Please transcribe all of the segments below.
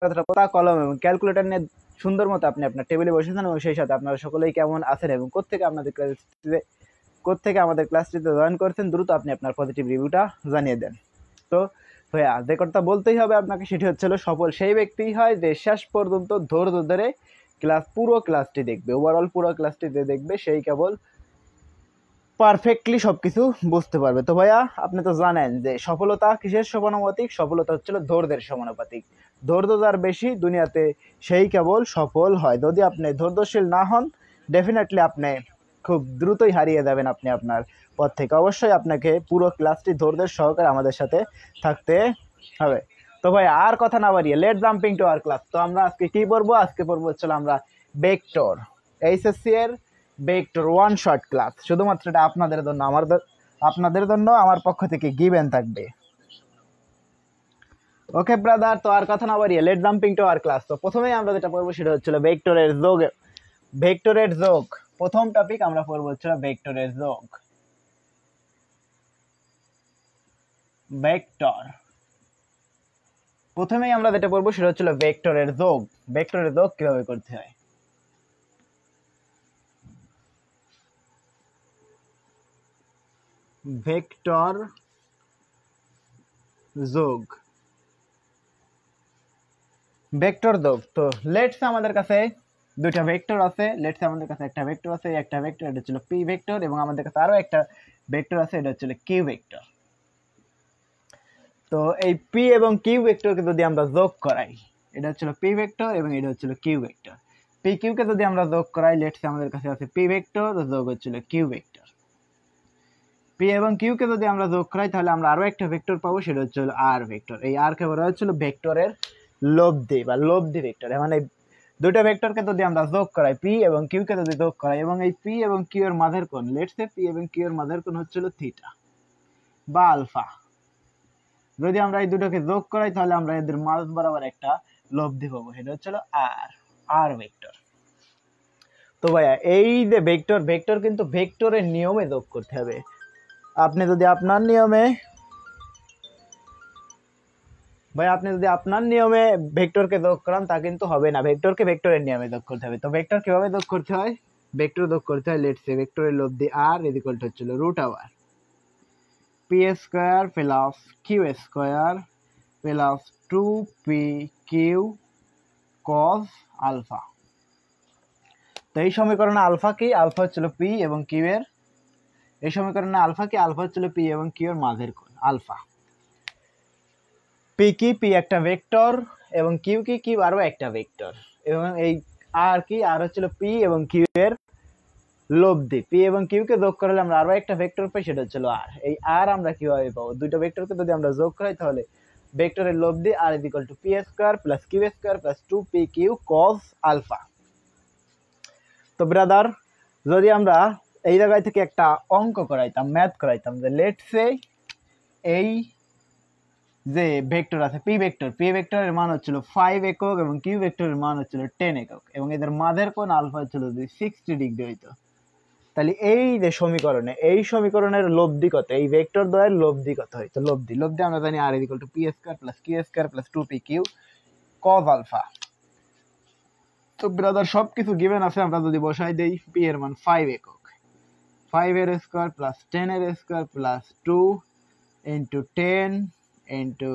খাতা কলম এবং ক্যালকুলেটর নিয়ে সুন্দর মতো আপনি আপনার টেবিলে বসেছেন এবং সেই সাথে আপনারা সকলেই কেমন আছেন এবং কোত্থেকে আমাদের ক্লাসটিতে জয়েন করছেন, দ্রুত আপনি আপনার পজিটিভ রিভিউটা জানিয়ে দেন। তো ভাইয়া যে কথা বলতেই হবে আপনাকে সেটি হচ্ছিল, সফল সেই ব্যক্তিই হয় যে শেষ পর্যন্ত ধৈর্য ধরে পুরো ক্লাসটি দেখবে, ওভারঅল পুরো ক্লাসটি যে দেখবে সেই কেবল পারফেক্টলি সবকিছু বুঝতে পারবে। তো ভাইয়া আপনি তো জানেন যে সফলতা কিসের সমানুপাতিক? সফলতা হচ্ছিল ধৈর্যের সমানুপাতিক। ধৈর্য যার বেশি দুনিয়াতে সেই কেবল সফল হয়। যদি আপনি ধৈর্যশীল না হন, ডেফিনেটলি আপনি খুব দ্রুতই হারিয়ে যাবেন আপনি আপনার পথ থেকে। অবশ্যই আপনাকে পুরো ক্লাসটি ধৈর্যের সহকারে আমাদের সাথে থাকতে হবে। তো ভাই আর কথা না বাড়িয়ে let jumping to our class. তো আমরা আজকে কি পড়বো? আজকে পড়বো হচ্ছে আমরা ভেক্টর, এইচএসসি এর ভেক্টর ওয়ান শর্ট ক্লাস। শুধুমাত্র এটা আপনাদের জন্য আমার পক্ষ থেকে গিভেন থাকবে। ওকে ব্রাদার, তো আর কথা না বাড়িয়ে let jumping to our class. তো প্রথমেই আমরা যেটা পড়বো সেটা হচ্ছিল ভেক্টরের যোগ। ভেক্টরের যোগ প্রথম টপিক আমরা পড়বো হচ্ছিল ভেক্টরের যোগ। ভেক্টর প্রথমেই আমরা যেটা পড়বো সেটা হচ্ছিল ভেক্টরের যোগ। ভেক্টরের যোগ কিভাবে করতে হয়। ভেক্টর যোগ, ভেক্টর যোগ। তো লেটস আমাদের কাছে দুইটা ভেক্টর আছে। লেটস আমাদের কাছে একটা ভেক্টর আছে, একটা ভেক্টর এটা হচ্ছে পি ভেক্টর, এবং আমাদের কাছে আরো একটা ভেক্টর আছে, এটা হচ্ছে কিউ ভেক্টর। তো এই পি এবং কিউ ভেক্টরকে যদি আমরা যোগ করাই, এটা হচ্ছে পি ভেক্টর এবং এটা হচ্ছে কিউ ভেক্টর। পি কিউ কে যদি আমরা যোগ করাই, লেটস আমাদের কাছে আছে পি ভেক্টর যোগ হচ্ছে কিউ ভেক্টর। পি এবং কিউ কে যদি আমরা যোগ করাই তাহলে আমরা আরো একটা ভেক্টর পাবো, সেটা হচ্ছে আর ভেক্টর। এই আর কে বলা হচ্ছিল ভেক্টরের লব্ধি বা লব্ধি ভেক্টর। মানে দুইটা ভেক্টরকে যদি আমরা যোগ করাই, পি এবং কিউ কে যদি যোগ করাই, এবং এই পি এবং কিউ এর মাঝের কোণ, লেটস সে পি এবং কিউ এর মাঝের কোণ হচ্ছিল থিটা বা আলফা। যদি আমরা এই দুটোকে যোগ করাই তাহলে আমরা এদের মাঝ বরাবর একটা লব্ধি পাবো, সেটা হচ্ছিল আর, আর ভেক্টর। তো ভাইয়া এই যে ভেক্টর, ভেক্টর কিন্তু ভেক্টরের নিয়মে যোগ করতে হবে। আপনি যদি আপনার নিয়মে ভেক্টরকে যোগ করান তা কিন্তু হবে না, ভেক্টরকে ভেক্টরের নিয়মে যোগ করতে হবে। তো ভেক্টর কিভাবে যোগ করতে হয়? ভেক্টর যোগ করতে হয়, লেটস সে ভেক্টরের লব্ধি আর ইজ ইকুয়াল টু হচ্ছিল root over P square plus Q square plus 2p Q cos alpha. তো এই সমীকরণে আলফা কি? আলফা হচ্ছিল পি এবং কিউ এর, এই সমীকরণে আলফা কি? আলফা হচ্ছিল পি এবং কিউ এর মাঝের কোণ আলফা। পি কি? পি একটা ভেক্টর, এবং কিউ কি? কিউ আরো একটা ভেক্টর, এবং এই আর কি? আর হচ্ছিল পি এবং কিউ এর লব্ধি। পি এবং কিউ কে যোগ করলে আমরা আরো একটা ভেক্টর পাই, সেটা হচ্ছিল আর। এই আর আমরা কিভাবে পাবো? দুইটা ভেক্টরকে যদি আমরা যোগ করাই তাহলে ভেক্টরের লব্ধি আর is equal to P square plus Q square plus 2p Q cos alpha. তো ব্রাদার যদি আমরা এই জায়গায় থেকে একটা অঙ্ক করাইতাম, ম্যাথ করাইতাম, যে লেটস সে এই যে ভেক্টর আছে পি ভেক্টর, পি ভেক্টরের মান হচ্ছিল 5 একক এবং কিউ ভেক্টরের মান হচ্ছিল 10 একক, এবং এদের মাঝের কোণ আলফা হচ্ছিল যদি 60 ডিগ্রি হইতো, তাহলে এই যে সমীকরণে, এই সমীকরণের লব্ধি কত? এই ভেক্টর দ্বয়ের লব্ধি কত হইতো? লব্ধি আমরা জানি R equal to P square plus Q square plus 2p Q cos alpha. তো ব্রাদার সবকিছু গিভেন আছে, আমরা যদি বসাই দেই, পি এর মান 5 একক, 5 এর স্কয়ার প্লাস 10 এর square plus 2 into 10 into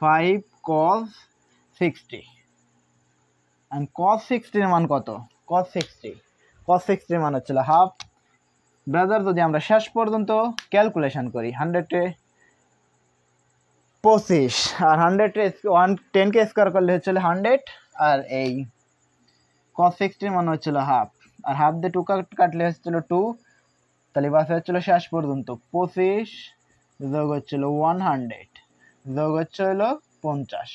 5 cos 60, and cos 60 এর মান কত? cos 60 এর মান হচ্ছিল হাফ। ব্রাদার যদি আমরা শেষ পর্যন্ত ক্যালকুলেশন করি, 100 এ 25 আর 100 এ 10 কে স্কয়ার করলে হচ্ছিল 100, আর এই cos 60 এর মান হচ্ছিল হাফ, আর হাফ দিয়ে 2 কাটলে হচ্ছিল 2, তাহলে বাসে হচ্ছিল শেষ পর্যন্ত 25 যোগ হচ্ছিল 100 যোগ হচ্ছিল 50,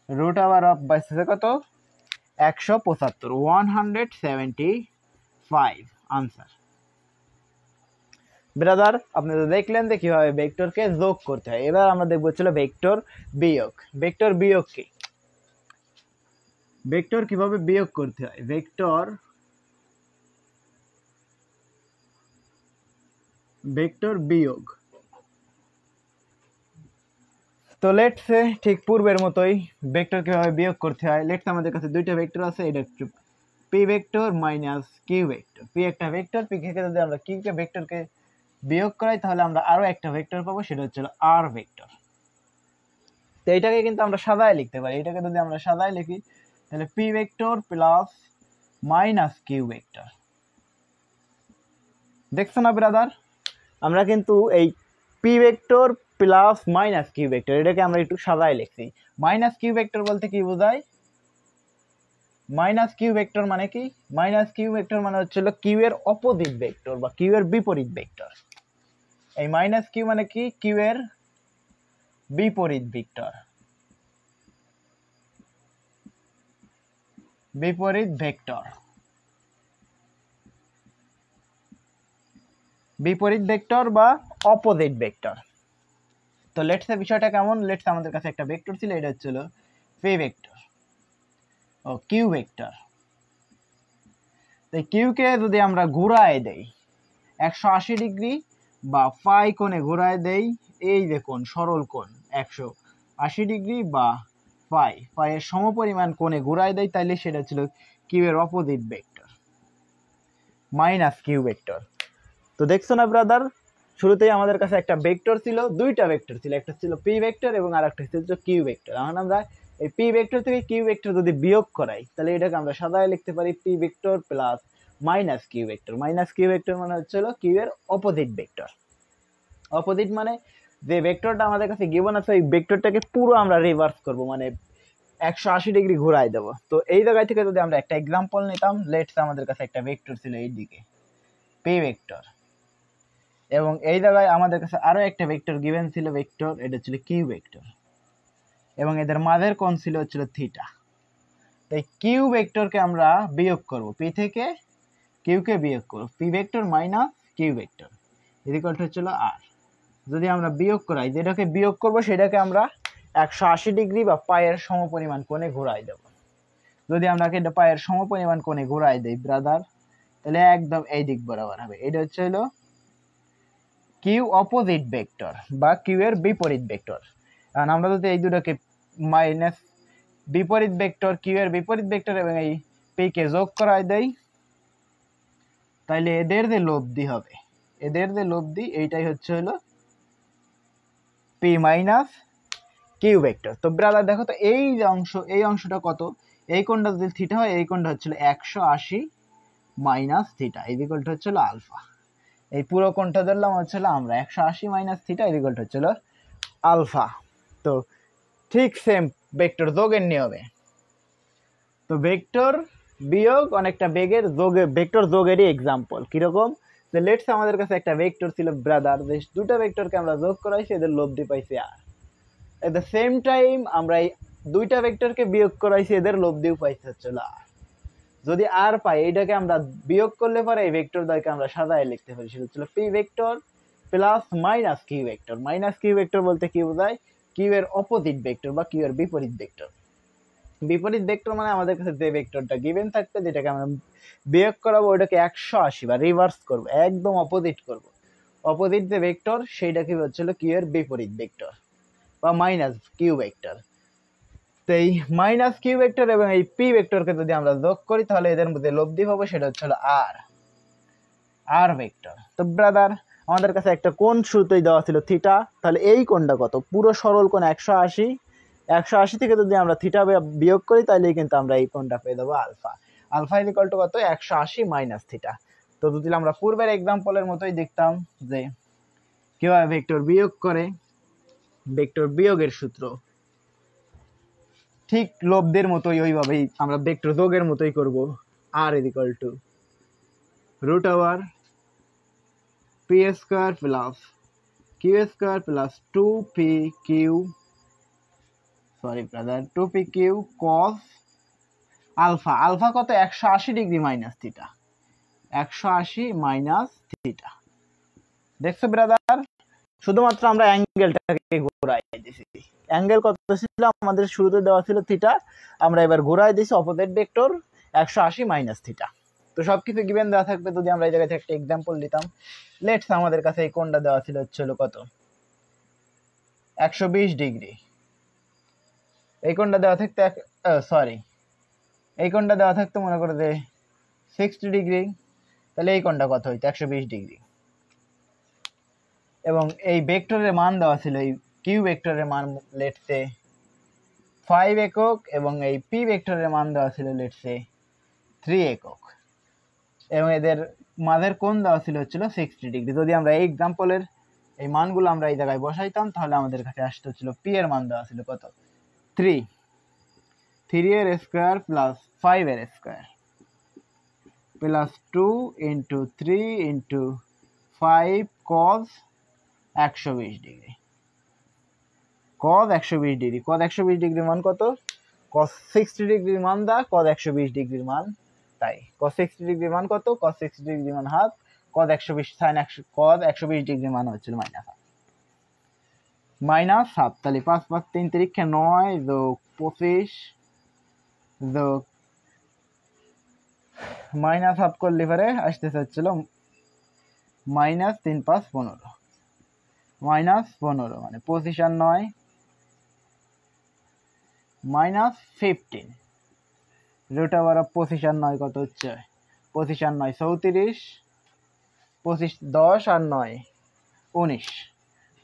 রুট ওভার অফ বাইসে কত? 175, 175 আনসার। ব্রাদার আপনি তো দেখলেন যে কিভাবে ভেক্টরকে যোগ করতে হয়। এবার আমরা দেখবো ছিল ভেক্টর বিয়োগ। ভেক্টর বিয়োগ কি? ভেক্টর কিভাবে বিয়োগ করতে হয়? ভেক্টর বিয়োগ, তো লেটস ঠিক পূর্বের মতোই ভেক্টর কিভাবে বিয়োগ করতে হয়। লেটস আমাদের কাছে দুইটা ভেক্টর আছে, এটা একটু P vector minus Q vector. P একটা ভেক্টর, পি থেকে যদি আমরা কিউ কে ভেক্টরকে বিয়োগ করাই তাহলে আমরা আরো একটা ভেক্টর পাবো, সেটা হচ্ছে আর ভেক্টর। তো এটাকে কিন্তু আমরা সাদায় লিখতে পারি। এটাকে যদি আমরা সাদায় লিখি তাহলে P vector plus minus Q vector. দেখছো না ব্রাদার, আমরা কিন্তু এই P vector plus minus Q vector এটাকে আমরা একটু সাদায় লিখছি। মাইনাস কিউ ভেক্টর বলতে কি বোঝায়? মাইনাস কিউ ভেক্টর মানে কি? মাইনাস কিউ ভেক্টর মানে হচ্ছিল কিউ এর অপোজিট ভেক্টর বা কিউ এর বিপরীত ভেক্টর। এই মাইনাস কিউ মানে কি? কিউ এর বিপরীত ভেক্টর, বিপরীত ভেক্টর, বিপরীত ভেক্টর বা অপোজিট ভেক্টর। তো লেটস বিষয়টা কেমন। লেটস আমাদের কাছে একটা ভেক্টর ছিল, এটা হচ্ছিল P vector O Q vector. তো কিউ কে যদি আমরা ঘুরায় দেই 180 ডিগ্রি বা ফাই কোণে ঘুরায় দেই, এই যে কোণ সরল কোণ 180 ডিগ্রি বা ফাই এর সমপরিমাণ কোণে ঘুরায় দেই, তাইলে সেটা ছিল কিউ এর opposite vector minus Q vector. তো দেখছো না ব্রাদার, শুরুতেই আমাদের কাছে একটা ভেক্টর ছিল, দুইটা ভেক্টর ছিল, একটা ছিল পি ভেক্টর এবং আরেকটা ছিল কিউ ভেক্টর। এখন আমরা এই পি ভেক্টর থেকে কিউ ভেক্টর যদি বিয়োগ করাই তাহলে এটাকে আমরা সাদায় লিখতে পারি P vector plus minus Q vector. Minus Q vector মানে হচ্ছে কিউ এর অপোজিট ভেক্টর। অপোজিট মানে যে ভেক্টরটা আমাদের কাছে গিভেন আছে ওই ভেক্টরটাকে পুরো আমরা রিভার্স করব, মানে 180 ডিগ্রি ঘুরাই দেব। তো এই জায়গায় থেকে যদি আমরা একটা एग्जांपल নিতাম, লেটস আমাদের কাছে একটা ভেক্টর ছিল এই দিকে পি ভেক্টর, এবং এই জায়গায় আমাদের কাছে আরো একটা ভেক্টর গিভেন ছিল ভেক্টর, এটা ছিল কিউ ভেক্টর, এবং এদের মাঝের কোণ ছিল থিটা। তাই কিউ ভেক্টরকে আমরা বিয়োগ করব, পি থেকে কিউ কে বিয়োগ করব, P vector minus Q vector equal to হচ্ছিল আর। যদি আমরা বিয়োগ করাই, যেটাকে বিয়োগ করব সেটাকে আমরা 180 ডিগ্রি বা পায়ের সমপরিমাণ কোণে ঘোরাই দেব। যদি আমরা এটা পায়ের সমপরিমাণ কোণে ঘোরাই দেই ব্রাদার, তাহলে একদম এই দিক বরাবর হবে। এটা হচ্ছে হলো কিউ অপোজিট ভেক্টর বা কিউ এর বিপরীত ভেক্টর। কারণ আমরা যদি এই দুটোকে মাইনাস বিপরীত ভেক্টর, কিউ এর বিপরীত ভেক্টর এবং এই পি কে যোগ করাই দেই, তাহলে এদের যে লব্ধি হবে, এদের যে লব্ধি এইটাই হচ্ছে হলো পি মাইনাস কিউ ভেক্টর। তো ব্রাদার দেখো তো এই যে অংশ, এই অংশটা কত? এই কোণটা যদি থিটা হয়, এই কোণটা হচ্ছিল 180 মাইনাস থিটা ইকুয়াল টু হচ্ছিল আলফা। এই পুরো কোণটা ধরলাম হচ্ছিল আমরা 180 মাইনাস থিটা ইকুয়াল টু হচ্ছিল আলফা। তো ঠিক সেম ভেক্টর যোগের নিয়মে, তো ভেক্টর বিয়োগ অনেকটা বেগের যোগে, ভেক্টর যোগেরই এক্সাম্পল কিরকম। যে লেটস আমাদের কাছে একটা ভেক্টর ছিল ব্রাদার, যে দুটো ভেক্টরকে আমরা যোগ করাইছি, এদের লব্ধি পাইছি আর। এট দ্য সেম টাইম আমরা এই দুইটা ভেক্টরকে বিয়োগ করাইছি, এদের লব্ধিও পাইছি হচ্ছিল আর। যদি আর পাই, এইটাকে আমরা বিয়োগ করলে পরে এই ভেক্টর দ্বয়কে আমরা সাজায় লিখতে পারি, সেটা হচ্ছিল P vector plus minus Q vector. Minus Q vector বলতে কি বোঝায়? কিউ এর অপোজিট ভেক্টর বা কিউ এর বিপরীত ভেক্টর। বিপরীত ভেক্টর মানে আমাদের কাছে যে ভেক্টরটা গিভেন থাকবে, যেটাকে আমরা বিয়োগ করাবো, ওটাকে 180 বা রিভার্স করব, একদম অপোজিট করব। অপোজিট যে ভেক্টর সেইটাকে হচ্ছিল কিউ এর বিপরীত ভেক্টর বা মাইনাস কিউ ভেক্টর। তো এই মাইনাস কিউ ভেক্টর এবং এই পি ভেক্টরকে যদি আমরা যোগ করি তাহলে এদের মধ্যে লব্ধি পাবো, সেটা হচ্ছে আর ভেক্টর। তো ব্রাদার আমাদের কাছে একটা কোণ শুরুতেই দেওয়া ছিল থিটা, তাহলে এই কোণটা কত? পুরো সরল কোণ 180, 180 থেকে যদি আমরা থিটা বিয়োগ করি তাহলে কিন্তু আমরা এই কোণটা পেয়ে দেবো আলফা। আলফা ইকুয়াল টু কত? 180 মাইনাস থিটা। তো যদি আমরা পূর্বের এক্সাম্পলের মতোই দেখতাম যে কিভাবে ভেক্টর বিয়োগ করে, ভেক্টর বিয়োগের সূত্র ঠিক লব্ধের মতোই ওইভাবেই আমরা ভেক্টর যোগের মতোই করব। R equal to root over P square plus Q square plus 2pq, sorry brother, 2pq cos alpha. Alpha কত? 180 degree minus theta, 180 minus theta. দেখছো ব্রাদার, শুধুমাত্র আমরা অ্যাঙ্গেলটাকে ঘোরাই দিয়েছি। অ্যাঙ্গেল কত ছিল আমাদের? শুরুতে দেওয়া ছিল থিটা, আমরা এবার ঘোরাই দিয়েছি অপোজিট ভেক্টর 180 মাইনাস থিটা। তো সবকিছু গিভেন দেওয়া থাকবে। যদি আমরা এই জায়গায় একটা এক্সাম্পল দিতাম, লেটস আমাদের কাছে এই কোণটা দেওয়া ছিল হচ্ছিল কত? 120 ডিগ্রি। এই কোণটা দেওয়া থাকতে সরি, এই কোণটা দেওয়া থাকতো মনে করো যে 60 ডিগ্রি, তাহলে এই কোণটা কত হইতো 120 ডিগ্রি। এবং এই ভেক্টরের মান দেওয়া ছিল, এই কিউ ভেক্টরের মান লেটস সে 5 একক, এবং এই পি ভেক্টরের মান দেওয়া ছিল লেটস সে 3 একক, এবং এদের মাঝের কোণ দেওয়া ছিল হচ্ছিল 60 ডিগ্রি। যদি আমরা এই এক্সাম্পলের এই মানগুলো আমরা এই জায়গায় বসাইতাম, তাহলে আমাদের কাছে আসতে হচ্ছিল পি এর মান দেওয়া ছিল কত 3 এর স্কোয়ার প্লাস 5 এর square plus 2 into 3 into 5 cos 120 degree. Cos 120 degree, cos 120 ডিগ্রির মান কত, কজ 60 ডিগ্রির মান দা, কজ 120 ডিগ্রির মান তাই। কজ 60 ডিগ্রির মান কত, কজ 60 ডিগ্রির মান হাফ, কজ 120 সাইন 100, কজ 120 ডিগ্রির মান হচ্ছিল মাইনাস হাফ। তাহলে 5 5 3 তিরিক্ষে 9 যোগ 25 যোগ মাইনাস হাফ করলে পরে আসতেছে হচ্ছিল মাইনাস 3 5 15, মাইনাস 15 মানে 25 আর 9 মাইনাস 15, রুট ওভার অফ 25 আর 9 কত হচ্ছে, 25 আর 9 34, 25 10 আর 9 19,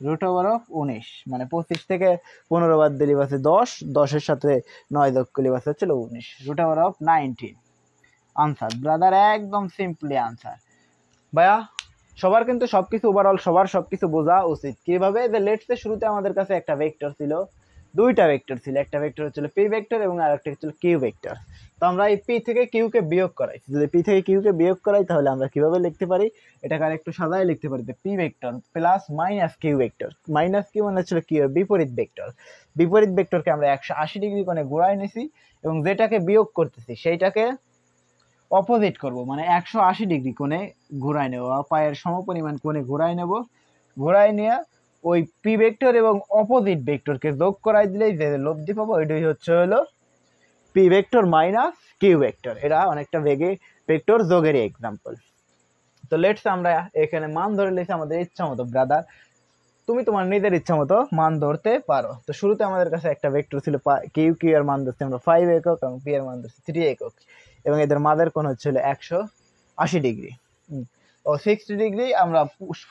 রুট ওভার অফ 19 মানে 25 থেকে 15 বাদ দিলে বাসে 10, 10-এর সাথে 9 যোগ করলে বাসে হচ্ছিল 19, root over of 19। Answer brother, একদম সিম্পলি আনসার। ভাইয়া সবার কিন্তু সবকিছু ওভারঅল সবার সবকিছু বোঝা উচিত। কিভাবে, যে লেটস সে শুরুতে আমাদের কাছে একটা ভেক্টর ছিল, দুইটা ভেক্টর ছিল, একটা ভেক্টর হচ্ছিল পি ভেক্টর এবং আরেকটা হচ্ছিল কিউ ভেক্টর। তো আমরা এই পি থেকে কিউ কে বিয়োগ করাই, যদি পি থেকে কিউ কে বিয়োগ করাই তাহলে আমরা কিভাবে লিখতে পারি, এটাকে আরেকটু সাজায় লিখতে পারি যে P vector plus minus Q vector. Minus Q মানে হচ্ছিল কিউ এর বিপরীত ভেক্টর, বিপরীত ভেক্টরকে আমরা 180 ডিগ্রি কোণে ঘোরায় নিছি, এবং যেটাকে বিয়োগ করতেছি সেইটাকে অপোজিট করব, মানে 180 ডিগ্রি কোণে ঘোরায় নেব, পায়ের সমপরিমাণ কোণে ঘোরায় নেব। ঘোরায় নিয়ে ওই পি ভেক্টর এবং অপোজিট ভেক্টরকে যোগ করাই দিলেই যে লব্ধি পাবো ওইটাই হচ্ছে হলো P vector minus Q vector. এটা অনেকটা ভেক্টর যোগেরই এক্সাম্পল। তো লেটস আমরা এখানে মান ধরে লিখছি আমাদের ইচ্ছা মতো। ব্রাদার তুমি তোমার নিজের ইচ্ছা মতো মান ধরতে পারো। তো শুরুতে আমাদের কাছে একটা ভেক্টর ছিল কিউ, কিউ এর মান ধরছি আমরা 5 একক এবং পি এর মান ধরছি 3 একক, এবং এদের মাঝের কোণ হচ্ছিল 180 ডিগ্রি ও 60 ডিগ্রি। আমরা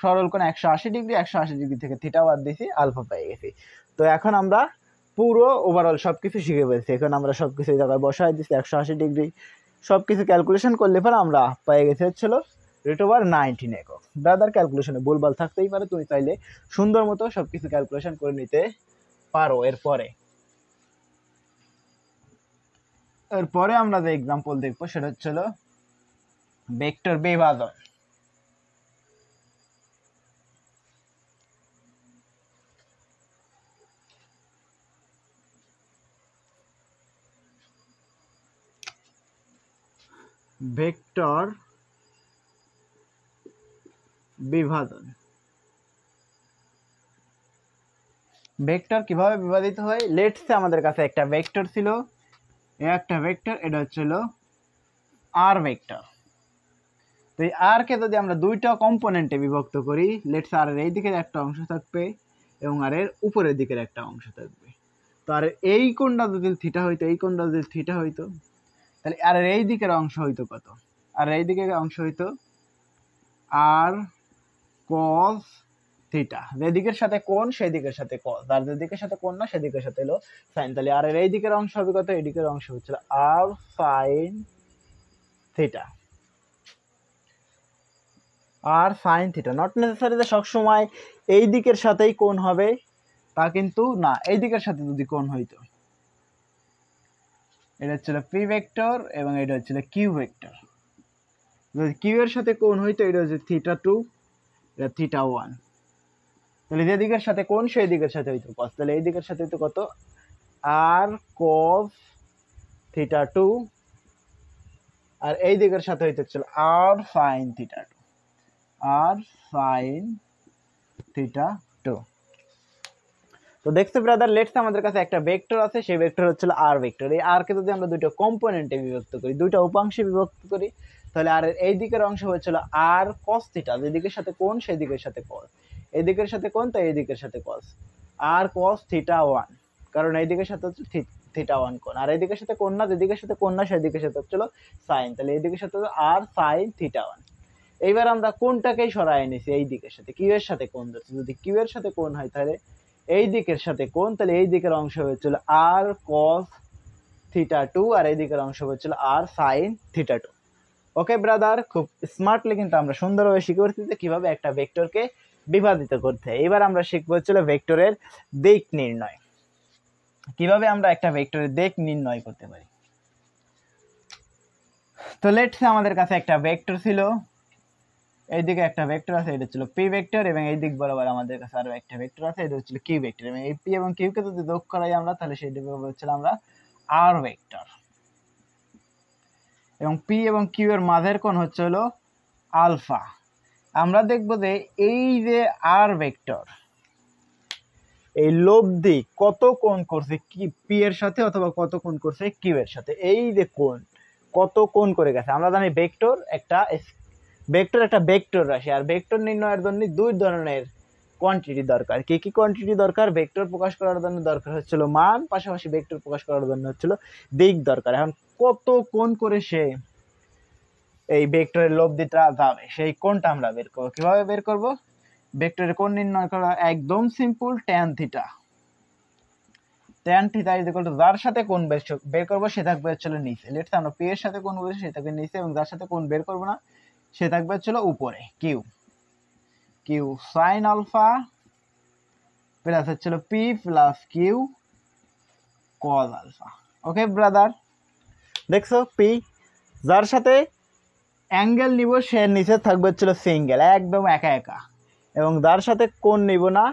সরল কোণ 180 ডিগ্রি, 180 ডিগ্রি থেকে থিটা বাদ দিয়েছি, আলফা পেয়ে গেছি। তো এখন আমরা পুরো ওভারঅল সবকিছু শিখে ফেলছি। এখন আমরা সবকিছু এই জায়গায় বসাই দিচ্ছি 180 ডিগ্রি, সবকিছু ক্যালকুলেশন করলে পরে আমরা পেয়ে গেছি হচ্ছিল রুট ওভার 19 একক। ব্রাদার ক্যালকুলেশনে ভুলভাল থাকতেই পারে, তুমি চাইলে সুন্দর মতো সবকিছু ক্যালকুলেশন করে নিতে পারো। এরপরে আমরা যে এক্সাম্পল দেখবো সেটা হচ্ছিল ভেক্টর বিভাজন। ভেক্টর বিভাজন, ভেক্টর কিভাবে বিভাজিত হয়। লেটস সে আমাদের কাছে একটা ভেক্টর ছিল, একটা ভেক্টর, এটা হচ্ছিল আর ভেক্টর। তো এই আর কে যদি আমরা দুইটা কম্পোনেন্টে বিভক্ত করি, লেটস আর এর এই দিকের একটা অংশ থাকবে এবং আর এর উপরের দিকের একটা অংশ থাকবে। তো আর এই কোণটা যদি থিটা হইতো, এই কোণটা যদি থিটা হইতো, তাহলে আর এর এই দিকের অংশ হইতো কত, আর এই দিকের অংশ হইতো আর কস থিটা। যেদিকের সাথে কোণ সেই দিকের সাথে কস, আর যেদিকের সাথে কোণ না সেদিকের সাথে হলো সাইন। তাহলে আর এর এই দিকের অংশ হবে কত, এই দিকের অংশ হচ্ছে R sine theta. R sine theta not necessary যে সবসময় এই দিকের সাথেই কোণ হবে তা কিন্তু না, এই দিকের সাথে যদি কোণ হইতো, এটা হচ্ছিল পি ভেক্টর এবং এটা হচ্ছিল কিউ ভেক্টর। যদি কিউ এর সাথে কোণ হইতো, এটা হচ্ছে থিটা 2, এটা থিটা 1। তাহলে যে দিকের সাথে কোণ সেই দিকের সাথে হইতো কস, তাহলে এই দিকের সাথে হইতো কত আর কস থিটা 2, আর এই দিকের সাথে হইতো হচ্ছিল আর সাইন থিটা 2, আর সাইন থিটা 2। তো দেখছো ব্রাদার, লেটস আমাদের কাছে একটা ভেক্টর আছে, সেই ভেক্টর হচ্ছিল আর ভেক্টর। এই আর কে যদি আমরা দুইটা কম্পোনেন্টে বিভক্ত করি, দুইটা উপাংশে বিভক্ত করি, তাহলে আর এই দিকের অংশ হচ্ছিল আর কস থিটা, যে দিকের সাথে কোণ সেই দিকের সাথে কস, এই দিকের সাথে কোণ তো এই দিকের সাথে কস, আর কস থিটা 1। কারণ এই দিকের সাথে হচ্ছে থিটা 1 কোণ, আর এই দিকের সাথে কোণ না, যেদিকের সাথে কোণ না সেই দিকের সাথে হচ্ছিল সাইন, তাহলে এই দিকের সাথে আর সাইন থিটা 1। এইবার আমরা কোণটাকেই সরাই নিছি এই দিকের সাথে, কিউ এর সাথে কোণ ধরছি, যদি কিউ এর সাথে কোণ হয় তাহলে এই দিকের সাথে কোণ, তাহলে এই দিকের অংশ হচ্ছিল আর কস থিটা 2 আর এই দিকের অংশ হচ্ছিল আর সাইন থিটা 2। ওকে ব্রাদার, খুব স্মার্টলি কিন্তু আমরা সুন্দরভাবে শিখে উঠছি যে কিভাবে একটা ভেক্টরকে বিভাজিত করতে হয়। এবার আমরা শিখবো হচ্ছিল ভেক্টরের দিক নির্ণয়, কিভাবে আমরা একটা ভেক্টরের দিক নির্ণয় করতে পারি। তো লেটস সে আমাদের কাছে একটা ভেক্টর ছিল, এইদিকে একটা ভেক্টর আছে, এটা ছিল পি ভেক্টর, এবং এই দিক বরাবর আমাদের কাছে আরো একটা ভেক্টর আছে, এটা হচ্ছিল কিউ ভেক্টর, এবং এই পি এবং কিউ কে যদি যোগ করাই আমরা তাহলে সেটা হচ্ছিল আমরা আর ভেক্টর, এবং পি এবং কিউ এর মাঝের কোণ হচ্ছে হলো আলফা। আমরা দেখবো যে এই যে আর ভেক্টর এই লব্ধি কত কোণ করছে কি পি এর সাথে, অথবা কত কোণ করছে কিউ এর সাথে, এই যে কোণ কত কোণ করে গেছে। আমরা জানি ভেক্টর একটা ভেক্টর রাশি, আর ভেক্টর নির্ণয়ের জন্য দুই ধরনের কোয়ান্টিটি দরকার। কি কি কোয়ান্টিটি দরকার? ভেক্টর প্রকাশ করার জন্য দরকার হচ্ছিল মান, পাশাপাশি ভেক্টর প্রকাশ করার জন্য হচ্ছিল দিক দরকার। এখন কত কোণ করে সে এই ভেক্টরের লব্ধিটা যাবে, সেই কোণটা আমরা বের করবো। কিভাবে বের করব? ভেক্টরের কোণ নির্ণয় করা একদম simple, tan theta. Tan theta is equal two যার সাথে কোণ বের করবো সে থাকবে হচ্ছিল নিচে। লেটস আমরা পি এর সাথে কোণ বলছি সে থাকবে নিচে, এবং যার সাথে কোণ বের করবো না সে থাকবে হচ্ছিল উপরে। Q Q sine alpha plus হচ্ছিল P plus Q cos alpha. Okay brother, দেখছো পি যার সাথে অ্যাঙ্গেল নিব সে নিচে থাকবে হচ্ছিল সিঙ্গেল, একদম একা একা, এবং যার সাথে কোণ নিব না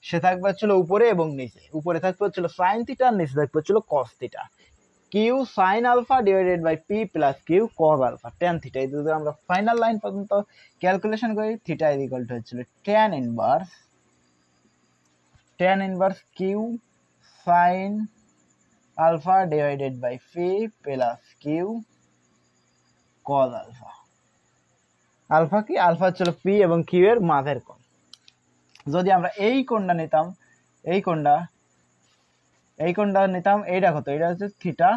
সে থাকবে হচ্ছিল উপরে এবং নিচে। উপরে থাকবে হচ্ছিল সাইন থিটা, নিচে থাকবে হচ্ছিল cos theta. Q sine alpha divided by P plus Q cos alpha tan theta. এই যদি আমরা ফাইনাল লাইন পর্যন্ত ক্যালকুলেশন করি, থিটা ইজ ইকুয়াল টু হচ্ছিল tan inverse Q sine alpha divided by P plus Q cos alpha. Alpha কি? Alpha হচ্ছিল P এবং Q এর মাঝের কোণ। যদি আমরা এই কোণটা নিতাম, এই কোণটা নিতাম, এইটা কত? এটা হচ্ছে থিটা,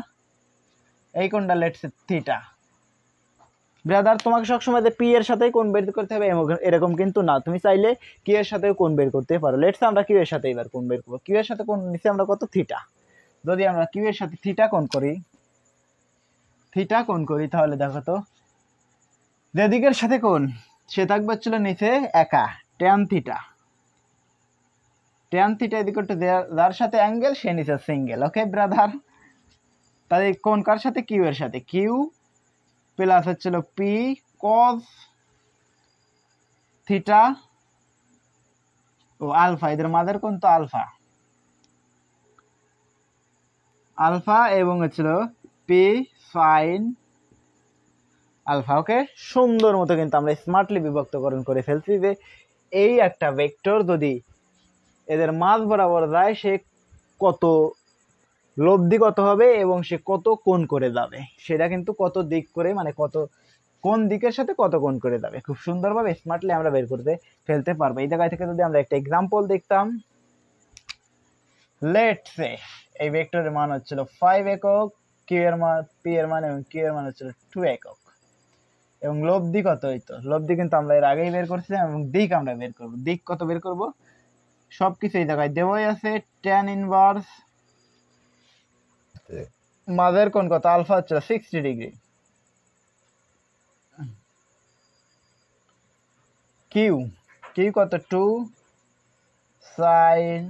এই কোণটা লেটস থিটা। ব্রাদার, তোমাকে সবসময় যে পি এর সাথেই কোণ বের করতে হবে এরকম কিন্তু না, তুমি চাইলে কিউ এর সাথেও কোণ বের করতে পারো। লেটস আমরা কিউ এর সাথে এবার কোণ বের করবো। কিউ এর সাথে কোণ নিচে আমরা কত? থিটা। যদি আমরা কিউ এর সাথে থিটা কোণ করি তাহলে দেখো তো যেদিকের সাথে কোণ সে থাকবে হচ্ছিল নিচে একা, ট্যান থিটা এদিকে যার সাথে অ্যাঙ্গেল সে নিচে সিঙ্গেল। ওকে ব্রাদার, তাহলে কোণ কার সাথে? কিউ এর সাথে। কিউ প্লাস হচ্ছিল পি কজ থিটা ও আলফা, এদের মাঝের কোণ তো আলফা এবং হচ্ছিল পি সাইন আলফা। ওকে, সুন্দর মতো কিন্তু আমরা স্মার্টলি বিভক্তকরণ করে ফেলছি যে এই একটা ভেক্টর যদি এদের মাঝ বরাবর যায় সে কত লব্ধি কত হবে এবং সে কত কোণ করে যাবে, সেটা কিন্তু কত দিক করে, মানে কত কোন দিকের সাথে কত কোণ করে যাবে, খুব সুন্দরভাবে স্মার্টলি আমরা বের করতে ফেলতে পারবো। এই জায়গা থেকে যদি আমরা একটা এক্সাম্পল দেখতাম, লেটস সে এই ভেক্টরের মান হচ্ছিল 5 একক, কিউ এর মান, পি এর মান এবং কিউ এর মান হচ্ছিল 2 একক, এবং লব্ধি কত হইতো? লব্ধি কিন্তু আমরা এর আগেই বের করছিলাম, এবং দিক আমরা বের করব। দিক কত বের করব? সবকিছু এই জায়গায় দেওয়াই আছে। ট্যান ইনভার্স মাঝের কোণ কত? আলফা হচ্ছে 60 ডিগ্রি। কিউ কত? 2 সাইন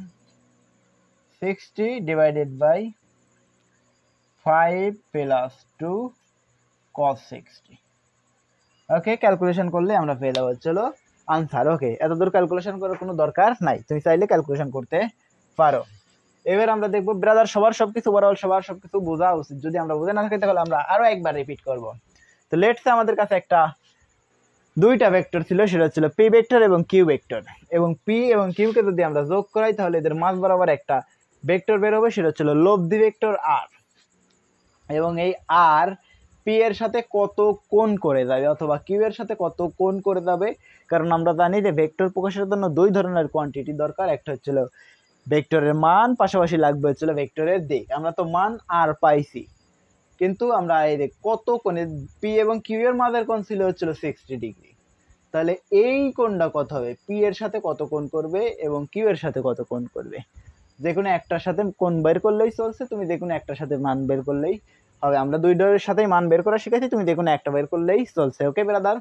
60 ডিভাইডেড বাই 5 প্লাস 2 cos 60। ওকে, ক্যালকুলেশন করলে আমরা পেয়ে যাবো চলো আনসার। ওকে, এতদূর ক্যালকুলেশন করার কোনো দরকার নাই, তুমি চাইলে ক্যালকুলেশন করতে পারো। এবার আমরা দেখবো ব্রাদার সবার সবকিছু বোঝা উচিত। যদি আমরা বুঝে না থাকি তাহলে আমরা আরো একবার রিপিট করব। তো লেটস আমাদের কাছে একটা দুইটা ভেক্টর ছিল, সেটা হচ্ছিল পি ভেক্টর এবং কিউ ভেক্টর, এবং পি এবং কিউ কে যদি আমরা যোগ করাই তাহলে এদের মাঝ বরাবর একটা ভেক্টর বের হবে, সেটা হচ্ছিল লব্ধি ভেক্টর আর। এবং এই আর পি এর সাথে কত কোণ করে যাবে অথবা কিউ এর সাথে কত কোণ করে যাবে, কারণ আমরা জানি যে ভেক্টর প্রকাশের জন্য দুই ধরনের কোয়ান্টিটি দরকার, একটা হচ্ছিল ভেক্টরের মান পাশাপাশি লাগবে হচ্ছিল ভেক্টরের দিক। আমরা তো মান আর পাইছি, কিন্তু আমরা এই কত কোণে পি এবং কিউ এর মাঝের কোণ ছিল হচ্ছিল 60 ডিগ্রি। তাহলে এই কোণটা কত হবে, পি এর সাথে কত কোণ করবে এবং কিউ এর সাথে কত কোণ করবে। যে কোনো একটার সাথে কোণ বের করলেই চলছে, তুমি যে কোনো একটার সাথে মান বের করলেই হবে। আমরা দুইটার সাথেই মান বের করা শিখেছি, তুমি যে কোনো একটা বের করলেই চলছে। ওকে ব্রাদার,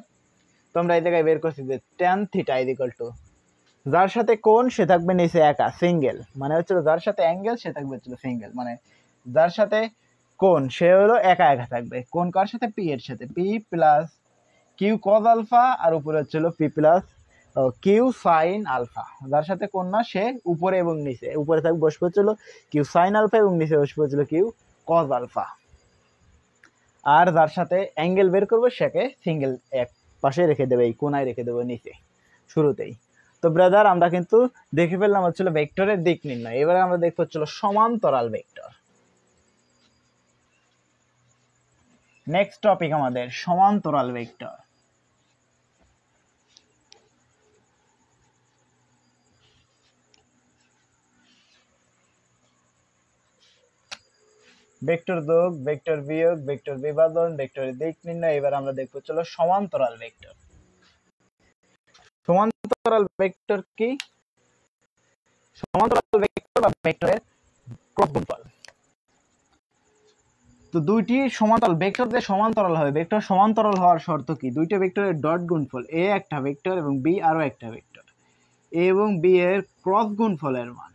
তোমরা এই জায়গায় বের করছি যে tan থিটা ইকুয়াল টু, যার সাথে কোণ সে থাকবে নিচে একা সিঙ্গেল, মানে হচ্ছে যার সাথে অ্যাঙ্গেল সে থাকবে হচ্ছিল সিঙ্গেল, মানে যার সাথে কোণ সে হলো একা একা থাকবে। কোণ কার সাথে, পি এর সাথে, P plus Q cos alpha, আর উপরে হচ্ছিল P plus Q sine alpha. যার সাথে কোণ না সে উপরে এবং নিচে, উপরে থাকবে বসবে হচ্ছিল কিউ সাইন আলফা এবং নিচে বসবে হচ্ছিল কিউ কজ আলফা। আর যার সাথে অ্যাঙ্গেল বের করবে সেকে সিঙ্গেল এক পাশে রেখে দেবে, এই কোণায় রেখে দেবে নিচে শুরুতেই। তো ব্রাদার আমরা কিন্তু দেখে ফেললাম হচ্ছিল ভেক্টরের দিক নির্ণয়। এবারে আমরা দেখবো হচ্ছিল সমান্তরাল ভেক্টর। নেক্সট টপিক আমাদের সমান্তরাল ভেক্টর। ভেক্টর যোগ, ভেক্টর বিয়োগ, ভেক্টর বিভাজন, ভেক্টরের দিক নির্ণয়। এবার আমরা দেখবো চলো সমান্তরাল ভেক্টর। সমান্তরাল ভেক্টর কি? সমান্তরাল ভেক্টর বা ভেক্টরের ক্রস গুণফল। তো দুইটি সমান্তরাল ভেক্টর যে সমান্তরাল হবে, ভেক্টর সমান্তরাল হওয়ার শর্ত কি? দুইটা ভেক্টরের ডট গুণফল, এ একটা ভেক্টর এবং বি আরো একটা ভেক্টর, এ এবং বি এর ক্রস গুণফলের মান,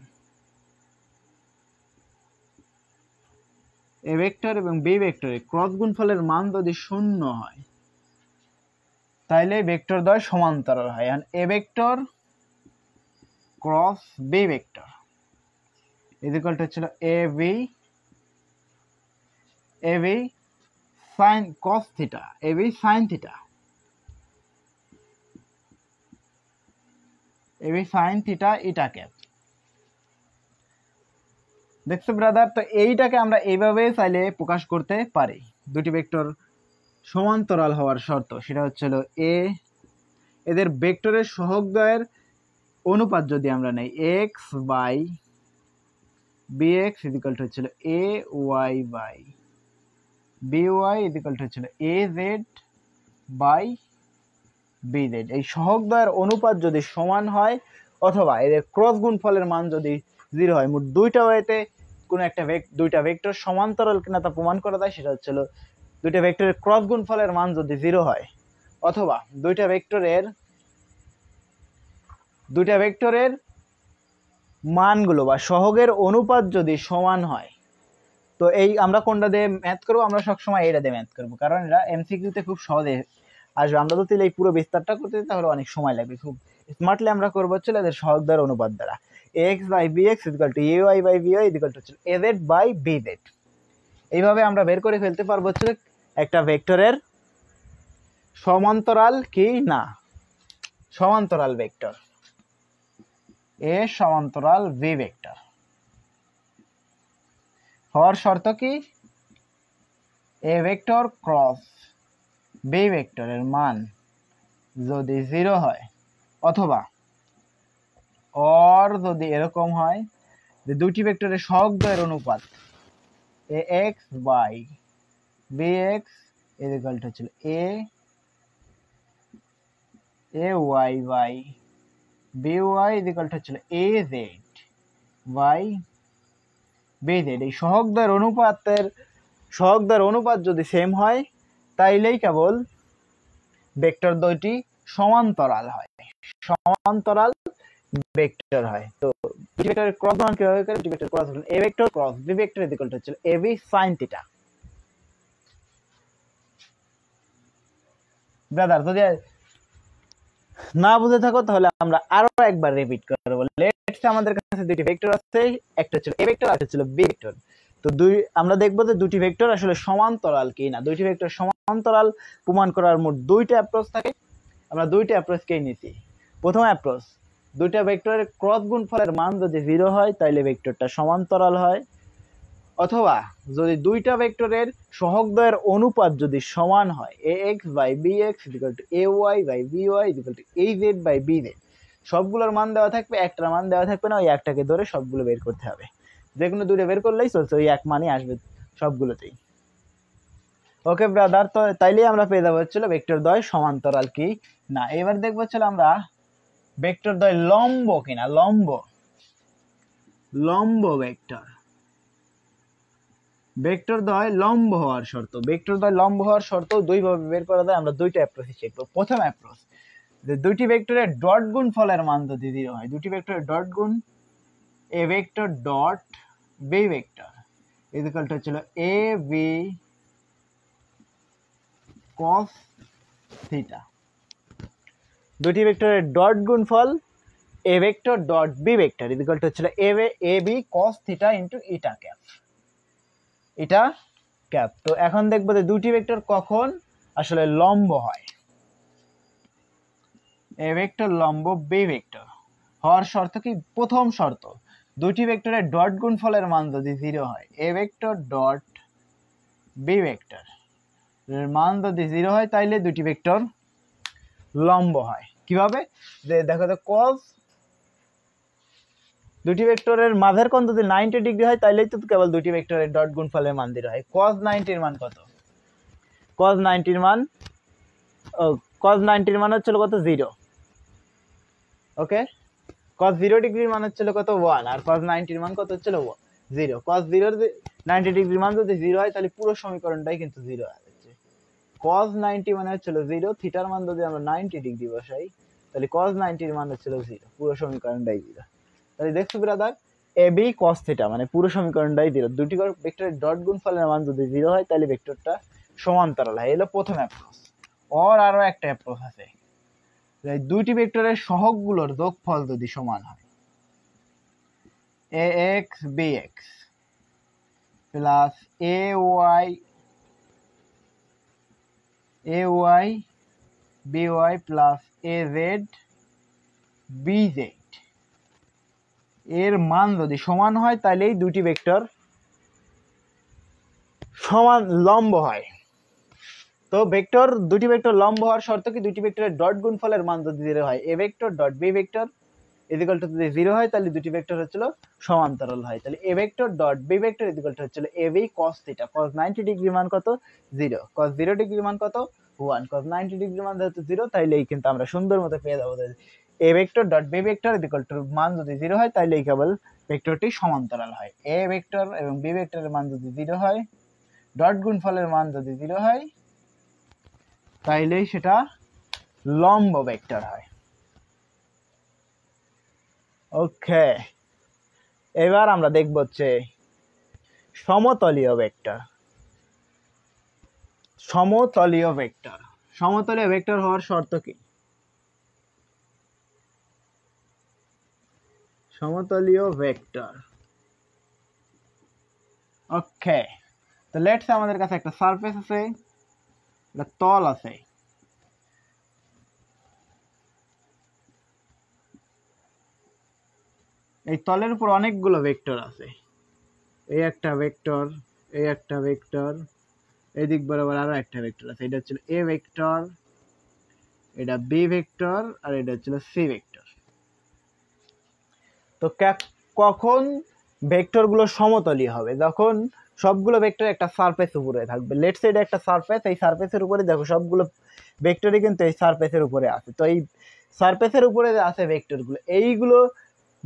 এ ভেক্টর এবং বি ভেক্টরের ক্রস গুণফলের মান যদি শূন্য হয় তাহলে ভেক্টর দ্বয় সমান্তরাল হয়। এখন A vector cross B vector equal to হচ্ছিল A B sine cos theta, A B sine theta, A B sine theta eta cap. দেখছো ব্রাদার, তো এইটাকে আমরা এইভাবে চাইলে প্রকাশ করতে পারি। দুটি ভেক্টর সমান্তরাল হওয়ার শর্ত সেটা হচ্ছিল এদের ভেক্টরের সহগদ্বয়ের অনুপাত যদি আমরা নেই X by B X equal to হচ্ছিল A Y by B Y equal to হচ্ছিল A Z by B Z. এই সহগদ্বয়ের অনুপাত যদি সমান হয় অথবা এদের ক্রস গুণফলের মান যদি 0 হয়, মোট দুইটা ওয়েতে কোনো একটা দুইটা ভেক্টর সমান্তরাল কিনা তা প্রমাণ করা যায়। সেটা হচ্ছিল দুইটা ভেক্টরের ক্রস গুণফলের মান যদি 0 হয় অথবা দুইটা ভেক্টরের মানগুলো বা সহগের অনুপাত যদি সমান হয়। তো এই আমরা কোনটা দিয়ে ম্যাথ করবো? আমরা সবসময় এটা দিয়ে ম্যাথ করবো, কারণ এরা এমসিকিউতে খুব সহজে আসবে। আমরা যদি এই পুরো বিস্তারটা করতে তাহলে অনেক সময় লাগবে। খুব স্মার্টলি আমরা করবো হচ্ছে এদের সহগদ্বয়ের অনুপাত দ্বারা X by B X equal to A Y by B Y equal to A Z by B Z. এইভাবে আমরা বের করে ফেলতে পারবো হচ্ছে একটা ভেক্টরের সমান্তরাল কি না। সমান্তরাল ভেক্টর এ সমান্তরাল বি ভেক্টর হওয়ার শর্ত কি? এ ভেক্টর ক্রস বি ভেক্টরের মান যদি 0 হয় অথবা যদি এরকম হয় যে দুটি ভেক্টরের সহগদ্বয়ের অনুপাত A X by B X equal to হচ্ছে A Y by B Y equal to হচ্ছে A Z by B Z. এই সহগদ্বয়ের অনুপাত যদি সেম হয় তাইলেই কেবল ভেক্টর দুইটি সমান্তরাল হয়, সমান্তরাল ভেক্টর হয়। তো দুটি ভেক্টরের ক্রস গুণন কিভাবে করে? দুটি ভেক্টর ক্রস গুণন A vector cross B vector equal to হচ্ছে A B sin theta. Brother যদি না বুঝে থাকো তাহলে আমরা আরো একবার রিপিট করব। লেটস আমাদের কাছে দুটি ভেক্টর আছে, একটা ছিল এ ভেক্টর আর একটা ছিল বি ভেক্টর। তো আমরা দেখবো যে দুটি ভেক্টর আসলে সমান্তরাল কি না। দুটি ভেক্টর সমান্তরাল প্রমাণ করার মোট দুইটা অ্যাপ্রোচ থাকে। আমরা দুইটা অ্যাপ্রোচকেই নিছি। প্রথম অ্যাপ্রোচ, দুইটা ভেক্টরের ক্রস গুণফলের মান যদি 0 হয় তাহলে ভেক্টরটা সমান্তরাল হয়, অথবা যদি দুইটা ভেক্টরের সহগদ্বয়ের অনুপাত যদি সমান হয় A X by B X equal to A Y by B Y equal to A Z by B Z, সবগুলোর মান দেওয়া থাকবে, একটার মান দেওয়া থাকবে না, ওই একটাকে ধরে সবগুলো বের করতে হবে। যে কোনো দুটো বের করলেই চলছে, ওই এক মানই আসবে সবগুলোতেই। ওকে ব্রাদার, তো তাইলেই আমরা পেয়ে যাবো হচ্ছিল ভেক্টর দ্বয় সমান্তরাল কি না। এবার দেখবো হচ্ছিল আমরা ভেক্টর দ্বয় লম্ব কিনা। লম্ব ভেক্টর, ভেক্টর দ্বয় লম্ব হওয়ার শর্ত। ভেক্টর দ্বয় লম্ব হওয়ার শর্ত দুই ভাবে বের করা যায়, আমরা দুইটা অ্যাপ্রোচে শিখবো। প্রথম অ্যাপ্রোচ, যে দুটি ভেক্টরের ডট গুণ ফলের মান যদি 0 হয়, দুটি ভেক্টরের ডট গুণ A vector dot B vector is equal to হচ্ছিল এ বি cos থিটা। দুটি ভেক্টরের ডট গুণফল A vector dot B vector is equal to হচ্ছিল A B cos theta into eta cap, eta cap. তো এখন দেখবো যে দুটি ভেক্টর কখন আসলে লম্ব হয়। এ ভেক্টর লম্ব বি ভেক্টর হওয়ার শর্ত কি? প্রথম শর্ত, দুটি ভেক্টরের ডট গুণফলের মান যদি 0 হয়, A vector dot B vector এর মান যদি 0 হয়, তাইলে দুটি ভেক্টর লম্ব হয়। কিভাবে? যে দেখো তো cos, দুটি ভেক্টরের মাঝের কোণ যদি 90 ডিগ্রি হয়, তাইলেই তো কেবল দুটি ভেক্টরের ডট গুণফলের মান 0 হয়। cos 90 এর মান কত? cos 90 এর মান cos 90 এর মান হচ্ছিল কত? 0। ওকে, cos 0 ডিগ্রির মান হচ্ছিল কত? 1। আর cos 90 এর মান কত হচ্ছিল? 0। cos 0 90 ডিগ্রির মান যদি 0 হয়, তাহলে পুরো সমীকরণটাই কিন্তু 0 আসছে। cos 90 মানে হচ্ছিল 0, থিটার মান যদি আমরা 90 ডিগ্রি বসাই, তাহলে cos 90 এর মান হচ্ছিল 0, পুরো সমীকরণটাই 0। তাহলে দেখছো ব্রাদার, এ বি cos থিটা মানে পুরো সমীকরণটাই 0। দুটি ভেক্টরের ডট গুণফলের মান যদি 0 হয়, তাহলে ভেক্টরটা সমান্তরাল হয়। এলো প্রথম অ্যাপ্রোচ। আরো একটা অ্যাপ্রোচ আছে, দুইটি ভেক্টরের সহগগুলোর যোগফল যদি সমান হয়, ax bx plus ay by plus az bz এর মান যদি সমান হয়, তাহলে এই দুটি ভেক্টর সমান লম্ব হয়। তো দুটি ভেক্টর লম্ব হওয়ার শর্ত কি? দুটি ভেক্টরের ডট গুণফলের মান যদি 0 হয়, A vector dot B vector is equal to যদি 0 হয়, তাহলে দুটি ভেক্টর হচ্ছিল সমান্তরাল হয়। তাহলে A vector dot B vector is equal to হচ্ছিল A B cos theta. cos 90 degree মান কত? 0। cos 0 ডিগ্রি মান কত? 1। cos 90 ডিগ্রি মান যেহেতু 0, তাইলেই কিন্তু আমরা সুন্দর মতো পেয়ে যাবো A vector dot B vector is equal to মান যদি 0 হয়, তাইলেই কেবল ভেক্টরটি সমান্তরাল হয়। এ ভেক্টর এবং বি ভেক্টরের মান যদি 0 হয়, ডট গুণফলের মান যদি 0 হয়, তাইলেই সেটা লম্ব ভেক্টর হয়। ওকে, এবার আমরা দেখব হচ্ছে সমতলীয় ভেক্টর। সমতলীয় ভেক্টর, সমতলীয় ভেক্টর হওয়ার শর্ত কি? সমতলীয় ভেক্টর, ওকে, তো লেটস সে আমাদের কাছে একটা সারফেস আছে, একটা তল আছে। এই তলের উপর অনেকগুলো ভেক্টর আছে। এই একটা ভেক্টর, এই একটা ভেক্টর, এদিক বরাবর আরো একটা ভেক্টর আছে। এটা হচ্ছে এ ভেক্টর, এটা বি ভেক্টর, আর এটা হচ্ছে সি ভেক্টর। তো কখন ভেক্টরগুলো সমতলীয় হবে? যখন সবগুলো ভেক্টর একটা সারফেস উপরে থাকবে। লেটস সে এটা একটা সারফেস, এই সারফেসের উপরে দেখো সবগুলো ভেক্টরই কিন্তু এই সারফেসের উপরে আছে। তো এই সারফেসের উপরে যে আছে ভেক্টরগুলো, এইগুলো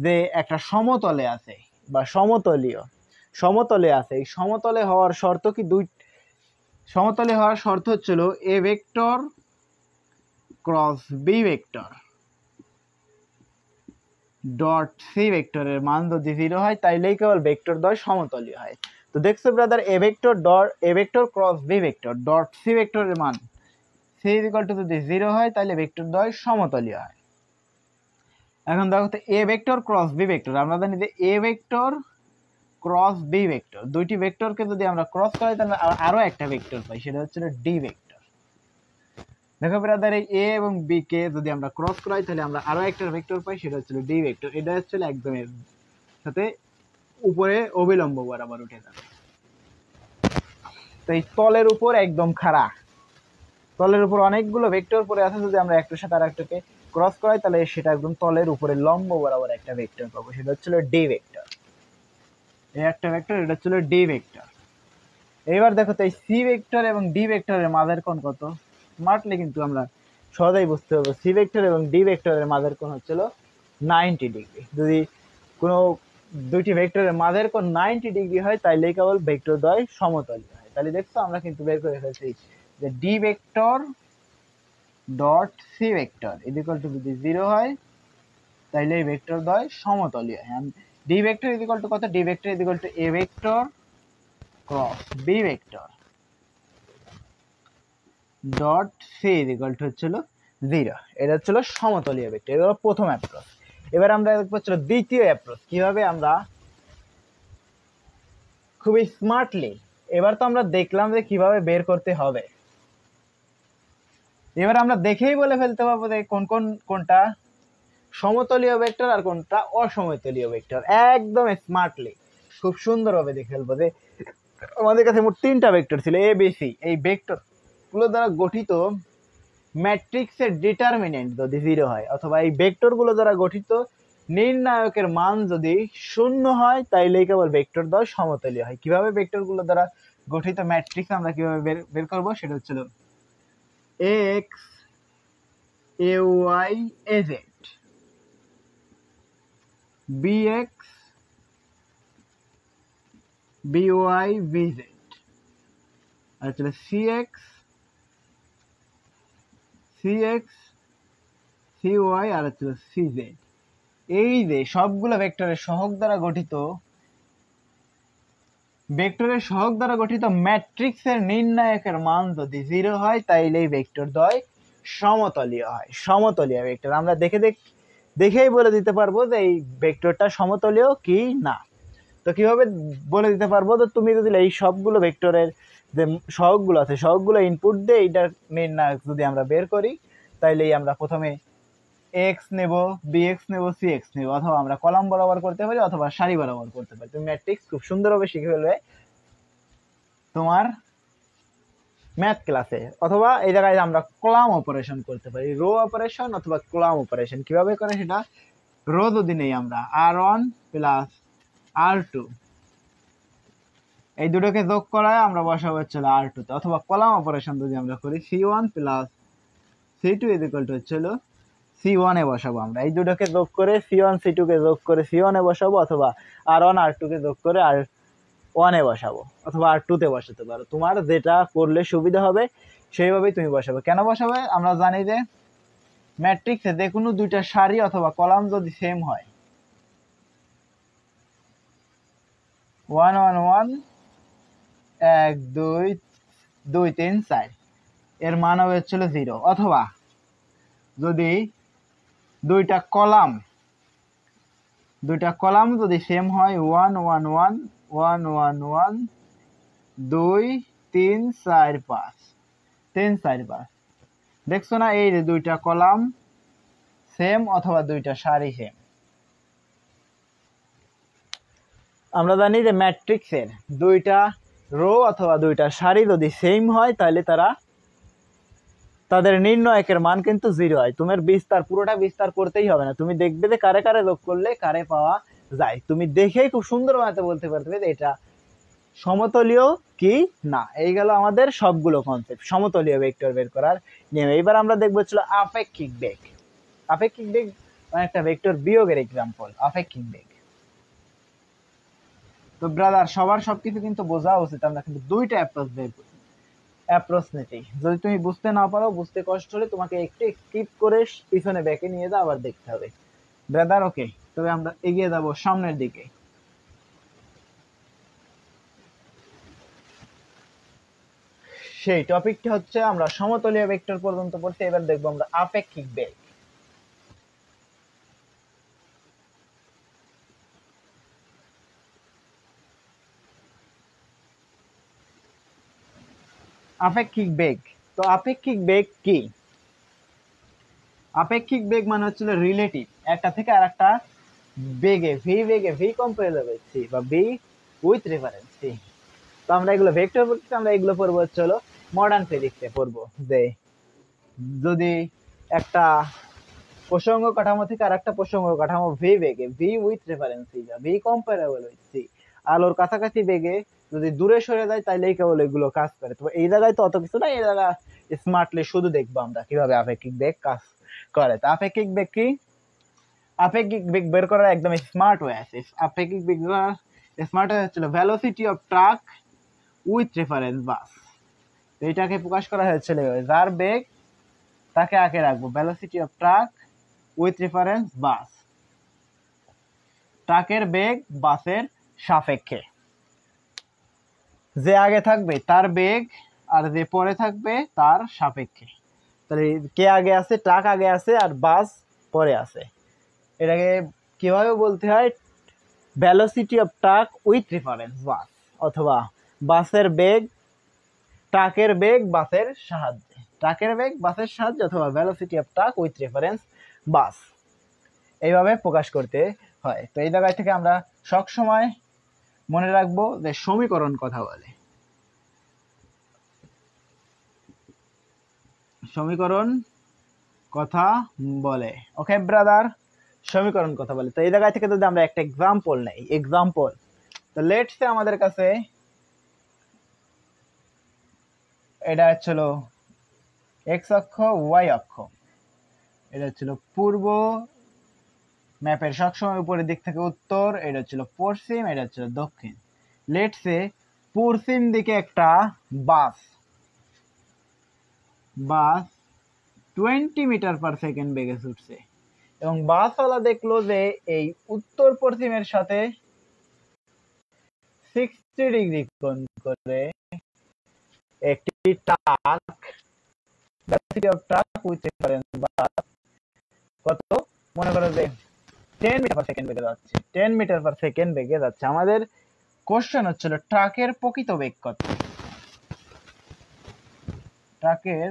যে একটা সমতলে আছে বা সমতলে আছে, এই সমতলে হওয়ার শর্ত কি? সমতলে হওয়ার শর্ত হচ্ছিল A vector cross B vector dot C ভেক্টরের মান যদি 0 হয়, তাইলেই কেবল ভেক্টর দ্বয় সমতলীয় হয়। তো দেখছো brother, A vector cross B vector dot C ভেক্টরের মান সি ইজ ইকুয়াল টু যদি 0 হয়, তাহলে ভেক্টর দ্বয় সমতলীয় হয়। এখন দেখো তো A vector cross B vector, আমরা জানি যে A vector cross B vector, দুইটি ভেক্টরকে যদি আমরা ক্রস করাই, তাহলে আরো একটা ভেক্টর পাই, সেটা হচ্ছে ডি ভেক্টর। দেখো ব্রাদার, এই এ এবং বি কে যদি আমরা ক্রস করাই, তাহলে আমরা আরো একটা ভেক্টর পাই, সেটা হচ্ছে ডি ভেক্টর। এটা হচ্ছে একদম এর সাথে উপরে অবিলম্ব বরাবর উঠে যাবে। তো এই তলের উপর একদম খাড়া, তলের উপর অনেকগুলো ভেক্টর পড়ে আছে, যদি আমরা একটার সাথে আরেকটাকে ক্রস করাই তাহলে সেটা একদম তলের উপরে লম্ব বরাবর একটা ভেক্টর পাবো, সেটা হচ্ছিল ডি ভেক্টর। এই একটা ভেক্টর, এটা হচ্ছিল ডি ভেক্টর। এবার দেখো তো এই সি ভেক্টর এবং ডি ভেক্টরের মাঝের কোণ কত? স্মার্টলি কিন্তু আমরা সহজেই বুঝতে পারবো সি ভেক্টর এবং ডি ভেক্টরের মাঝের কোণ হচ্ছিল 90 ডিগ্রি। যদি কোনো দুইটি ভেক্টরের মাঝের কোণ 90 ডিগ্রি হয় তাইলে কেবল ভেক্টর দ্বয় সমতলীয় হয়। তাহলে দেখছো আমরা কিন্তু বের করে ফেলছি যে D vector dot C vector equal to যদি 0 হয় তাইলে এই ভেক্টর দ্বয় সমতলীয় হয়। ডি ভেক্টর ইকুয়াল টু কত? D vector equal to A vector cross B vector dot C equal to হচ্ছিল 0। এটা হচ্ছিল সমতলীয় ভেক্টর। এটা হলো প্রথম অ্যাপ্রোচ। এবার আমরা দেখবো হচ্ছিল দ্বিতীয় অ্যাপ্রোচ কিভাবে আমরা খুবই স্মার্টলি, এবার তো আমরা দেখলাম যে কিভাবে বের করতে হবে। এবার আমরা দেখেই বলে ফেলতে পারবো যে কোনটা সমতলীয় ভেক্টর আর কোনটা অসমতলীয় ভেক্টর, একদম স্মার্টলি খুব সুন্দরভাবে দেখে ফেলবো যে আমাদের কাছে মোট 3টা ভেক্টর ছিল এ বি সি। এই ভেক্টর গুলো দ্বারা গঠিত ম্যাট্রিক্সের ডিটারমিনেন্ট যদি 0 হয়, অথবা এই ভেক্টর গুলো দ্বারা গঠিত নির্ণায়কের মান যদি 0 হয় তাইলে কেবল ভেক্টর দ্বয় সমতলীয় হয়। কিভাবে ভেক্টর গুলো দ্বারা গঠিত ম্যাট্রিক্স আমরা কিভাবে বের করব সেটা হচ্ছিল X A Y A Z, bx by bz, আর হচ্ছে cx cy আর হচ্ছে cz। এই যে সবগুলো ভেক্টরের সহগ দ্বারা গঠিত ম্যাট্রিক্সের নির্ণায়কের মান যদি 0 হয় তাইলে এই ভেক্টর দ্বয় সমতলীয় হয়। সমতলীয় ভেক্টর আমরা দেখেই বলে দিতে পারবো যে এই ভেক্টরটা সমতলীয় কি না। তো কিভাবে বলে দিতে পারবো? তো তুমি যদি এই সবগুলো ভেক্টরের যে সহগগুলো আছে সহগগুলো ইনপুট দিয়ে এইটার নির্ণায়ক যদি আমরা বের করি তাইলেই আমরা প্রথমে এক্স নেব, বিএক্স নেব, সিএক্স নেব, অথবা আমরা কলাম বরাবর করতে পারি অথবা সারি বরাবর করতে পারি। তুমি ম্যাট্রিক্স খুব সুন্দরভাবে শিখে ফেলবে তোমার ম্যাথ ক্লাসে। অথবা এই জায়গায় আমরা কলাম অপারেশন করতে পারি, রো অপারেশন অথবা কলাম অপারেশন। কিভাবে করে সেটা? রো যদি নেই আমরা r1 প্লাস r2, এই দুটোকে যোগ করায় আমরা বসাবো হচ্ছিল r2 তে, অথবা কলাম অপারেশন যদি আমরা করি c1 plus c2 equal to হচ্ছিল c1 এ বসাবো। আমরা এই দুটোকে যোগ করে c1 c2 কে যোগ করে c1 এ বসাবো, অথবা r1 r2 কে যোগ করে r1 এ বসাবো, অথবা r2 তে বসাতে পারো। তোমার যেটা করলে সুবিধা হবে সেইভাবেই তুমি বসাবে। কেন বসাবে? আমরা জানি যে ম্যাট্রিক্সে যে কোনো দুইটা সারি অথবা কলাম যদি সেম হয় 1 1 1 1 2 2 3 4 এর মান হবে হচ্ছিল 0, অথবা যদি দুইটা কলাম যদি সেম হয় 1 1 1 1 1 1 2 3 4 5 3 4 5, দেখছো না এই যে দুইটা কলাম সেম অথবা দুইটা সারি সেম। আমরা জানি যে ম্যাট্রিক্সের দুইটা রো অথবা দুইটা সারি যদি সেম হয় তাহলে তাদের নির্ণায়কের মান কিন্তু 0 হয়। তোমার পুরোটা বিস্তার করতেই হবে না, তুমি দেখবে যে কারে কারে যোগ করলে কারে পাওয়া যায়। তুমি দেখেই খুব সুন্দরভাবে বলতে পারবে যে এটা সমতলীয় কি না। এই গেল আমাদের সবগুলো কনসেপ্ট সমতলীয় ভেক্টর বের করার নিয়ম। এবার আমরা দেখবো ছিল আপেক্ষিক বেগ। আপেক্ষিক বেগ মানে একটা ভেক্টর বিয়োগের এক্সাম্পল, আপেক্ষিক বেগ। তো ব্রাদার সবার সবকিছু কিন্তু বোঝা উচিত। আমরা কিন্তু দুইটা অ্যাপ্রোচ নিতে, যদি তুমি বুঝতে না পারো, বুঝতে কষ্ট হলে তোমাকে একটু স্কিপ করে পিছনে ব্যাকে নিয়ে যাও, আবার দেখতে হবে ব্রাদার। ওকে, তবে আমরা এগিয়ে যাব সামনের দিকে। সেই টপিকটা হচ্ছে আমরা সমতলীয় ভেক্টর পর্যন্ত পড়ছি। এবার দেখবো আমরা আপেক্ষিক বেগ। আপেক্ষিক বেগ, তো আপেক্ষিক বেগ কি? আপেক্ষিক বেগ মানে হচ্ছিল রিলেটিভ একটা থেকে আর একটা বেগে, ভি কম্পারেবল সি বা ভি উইথ রেফারেন্স সি। তো আমরা এগুলো ভেক্টর পড়ছি, আমরা এগুলো পড়বো হচ্ছিল মডার্ন ফিজিক্সে পড়বো যে যদি একটা প্রসঙ্গ কাঠামো থেকে আরেকটা প্রসঙ্গ কাঠামো ভি বেগে, V with reference theta, V comparable with C. আলোর কাছাকাছি বেগে যদি দূরে সরে যায় তাইলেই কেবল এগুলো কাজ করে। তো এই জায়গায় তো অত কিছু না, এই জায়গা স্মার্টলি শুধু দেখবো আমরা কিভাবে আপেক্ষিক বেগ কাজ করে। তা আপেক্ষিক বেগ কি? আপেক্ষিক বেগ বের করার একদম স্মার্ট ওয়ে আছে। আপেক্ষিক বেগ স্মার্ট ওয়ে হচ্ছিল velocity of truck with reference bus. এইটাকে প্রকাশ করা হয়েছিল যার বেগ তাকে আগে রাখবো velocity of truck with reference bus. ট্রাকের বেগ বাসের সাপেক্ষে, যে আগে থাকবে তার বেগ আর যে পরে থাকবে তার সাপেক্ষে। তাহলে কে আগে আছে? ট্রাক আগে আছে আর বাস পরে আছে। এটাকে কিভাবে বলতে হয়? Velocity of truck with reference bus, অথবা বাসের বেগ ট্রাকের বেগ বাসের সাহায্যে, ট্রাকের বেগ বাসের সাহায্যে, অথবা velocity of truck with reference bus, এইভাবে প্রকাশ করতে হয়। তো এই জায়গায় থেকে আমরা সব সময় মনে রাখবো যে সমীকরণ কথা বলে, সমীকরণ কথা বলে। ওকে ব্রাদার, সমীকরণ কথা বলে। তো এই জায়গায় থেকে যদি আমরা একটা এক্সাম্পল নেই, এক্সাম্পল, তো লেটস সে আমাদের কাছে এটা হচ্ছিল এক্স অক্ষ, ওয়াই অক্ষ, এটা হচ্ছিল পূর্ব, ম্যাপের সবসময় উপরের দিক থেকে উত্তর, এটা হচ্ছিল পশ্চিম, এটা হচ্ছিল দক্ষিণ। লেটস সে পশ্চিম দিকে একটা বাস 20 মিটার পার সেকেন্ড বেগে ছুটছে, এবং বাসওয়ালা দেখলো যে এই উত্তর পশ্চিমের সাথে 60 ডিগ্রি কোণ করে একটি truck, velocity of truck with reference bus কত? মনে করো যে 10 মিটার পার সেকেন্ড বেগে যাচ্ছে, 10 মিটার পার সেকেন্ড বেগে যাচ্ছে। আমাদের কোশ্চেন হচ্ছিল ট্রাকের প্রকৃত বেগ কত? ট্রাকের